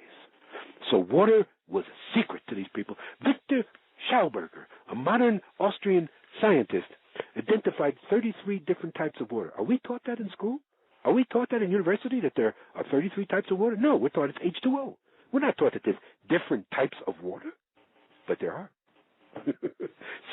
So water was a secret to these people. Victor Schauberger, a modern Austrian scientist, identified 33 different types of water. Are we taught that in school? Are we taught that in university, that there are 33 types of water? No, we're taught it's H2O. We're not taught that there's different types of water, but there are.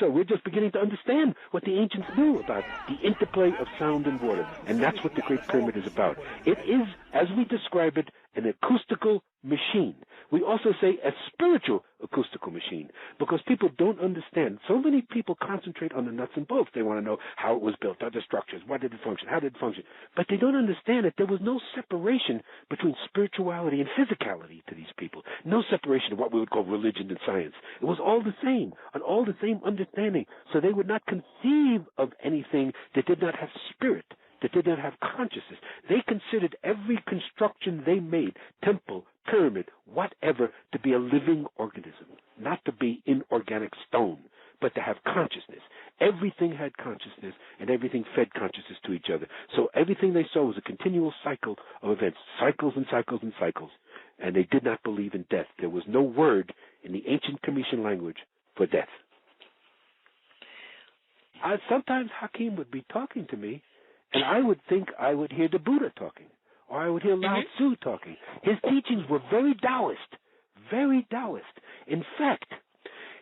So we're just beginning to understand what the ancients knew about the interplay of sound and water, and that's what the Great Pyramid is about. It is, as we describe it, an acoustical machine. We also say a spiritual acoustical machine, because people don't understand. So many people concentrate on the nuts and bolts. They want to know how it was built, other structures, what did it function, how did it function. But they don't understand that there was no separation between spirituality and physicality to these people. No separation of what we would call religion and science. It was all the same, and all the same understanding. So they would not conceive of anything that did not have spirit, that did not have consciousness. They considered every construction they made, temple, pyramid, whatever, to be a living organism, not to be inorganic stone, but to have consciousness. Everything had consciousness, and everything fed consciousness to each other. So everything they saw was a continual cycle of events, cycles and cycles and cycles. And they did not believe in death. There was no word in the ancient Comitian language for death. Sometimes Hakim would be talking to me, and I would think I would hear the Buddha talking, or I would hear Lao Tzu talking. His teachings were very Taoist, very Taoist. In fact,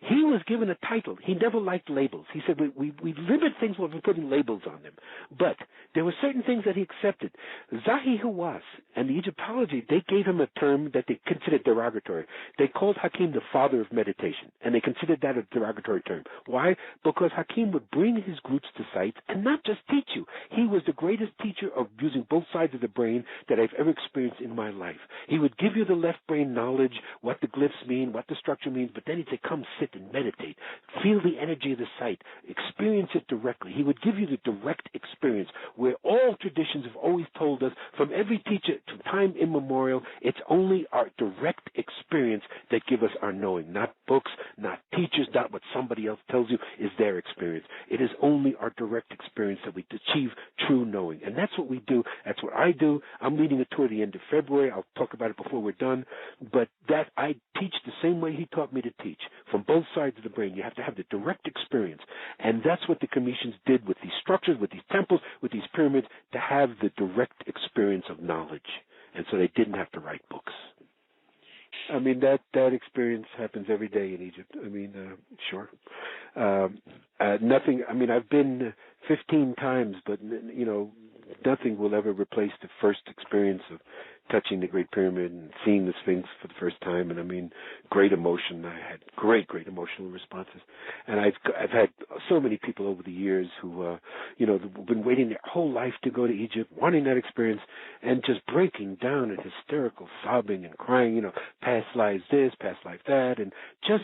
He was given a title. He never liked labels. He said, we limit things when we're putting labels on them. But there were certain things that he accepted. Zahi Hawass and the Egyptology, they gave him a term that they considered derogatory. They called Hakim the father of meditation, and they considered that a derogatory term. Why? Because Hakim would bring his groups to sites and not just teach you. He was the greatest teacher of using both sides of the brain that I've ever experienced in my life. He would give you the left brain knowledge, what the glyphs mean, what the structure means, but then he'd say, come sit and meditate. Feel the energy of the site. Experience it directly. He would give you the direct experience where all traditions have always told us, from every teacher to time immemorial, it's only our direct experience that give us our knowing, not books, not teachers, not what somebody else tells you is their experience. It is only our direct experience that we achieve true knowing. And that's what we do. That's what I do. I'm leading a tour at the end of February. I'll talk about it before we're done. But that I teach the same way he taught me to teach, from both sides of the brain. You have to have the direct experience. And that's what the Cometians did with these structures, with these temples, with these pyramids, to have the direct experience of knowledge. And so they didn't have to write books. I mean, that experience happens every day in Egypt. I mean, sure. Nothing, I mean, I've been 15 times, but, you know, nothing will ever replace the first experience of touching the Great Pyramid and seeing the Sphinx for the first time. And I mean, great emotion. I had great emotional responses. And I've had so many people over the years who, you know, been waiting their whole life to go to Egypt, wanting that experience, and just breaking down and hysterical sobbing and crying, you know, past lives this, past life that, and just,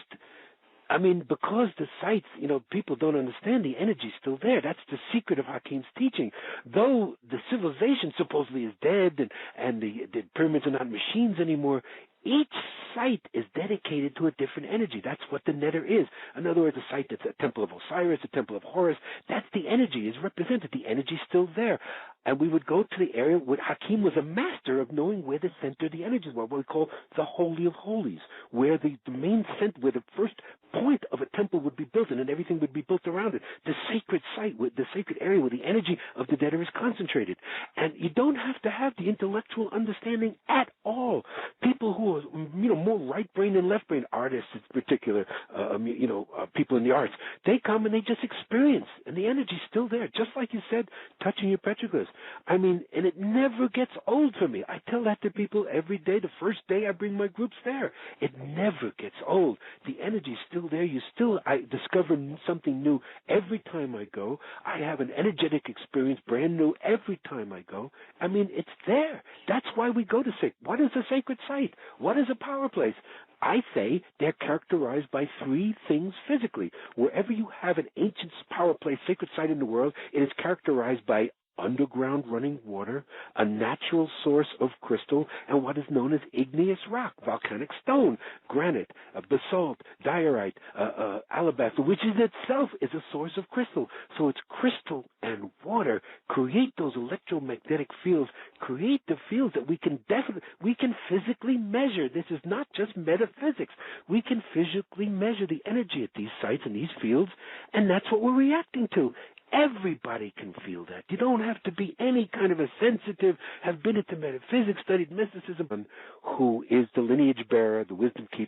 I mean, because the sites, you know, people don't understand the energy's still there. That's the secret of Hakim's teaching. Though the civilization supposedly is dead and the pyramids are not machines anymore, each site is dedicated to a different energy. That's what the netter is. In other words, a site that's a temple of Osiris, a temple of Horus, that's the energy is represented. The energy's still there. And we would go to the area where Hakim was a master of knowing where the center of the energies were, what we call the Holy of Holies, where the main center, where the first point of a temple would be built, and then everything would be built around it. The sacred site, the sacred area where the energy of the netter is concentrated. And you don't have to have the intellectual understanding at all. People who are, you know, more right brain than left brain, artists in particular, you know, people in the arts, they come and they just experience, and the energy's still there, just like you said, touching your petroglyphs. I mean, and it never gets old for me. I tell that to people every day. The first day I bring my groups there, it never gets old. The energy's still there. I discover something new every time I go. I have an energetic experience, brand new, every time I go. I mean, it's there. That's why we go to sacred. What is a sacred site? What is a power place? I say they're characterized by three things physically. Wherever you have an ancient power place, sacred site in the world, it is characterized by underground running water, a natural source of crystal, and what is known as igneous rock, volcanic stone, granite, basalt, diorite, alabaster, which in itself is a source of crystal. So it's crystal and water create those electromagnetic fields, create the fields that we can physically measure. This is not just metaphysics. We can physically measure the energy at these sites and these fields, and that's what we're reacting to. Everybody can feel that. You don't have to be any kind of a sensitive, have been into metaphysics, studied mysticism, who is the lineage bearer, the wisdom keeper.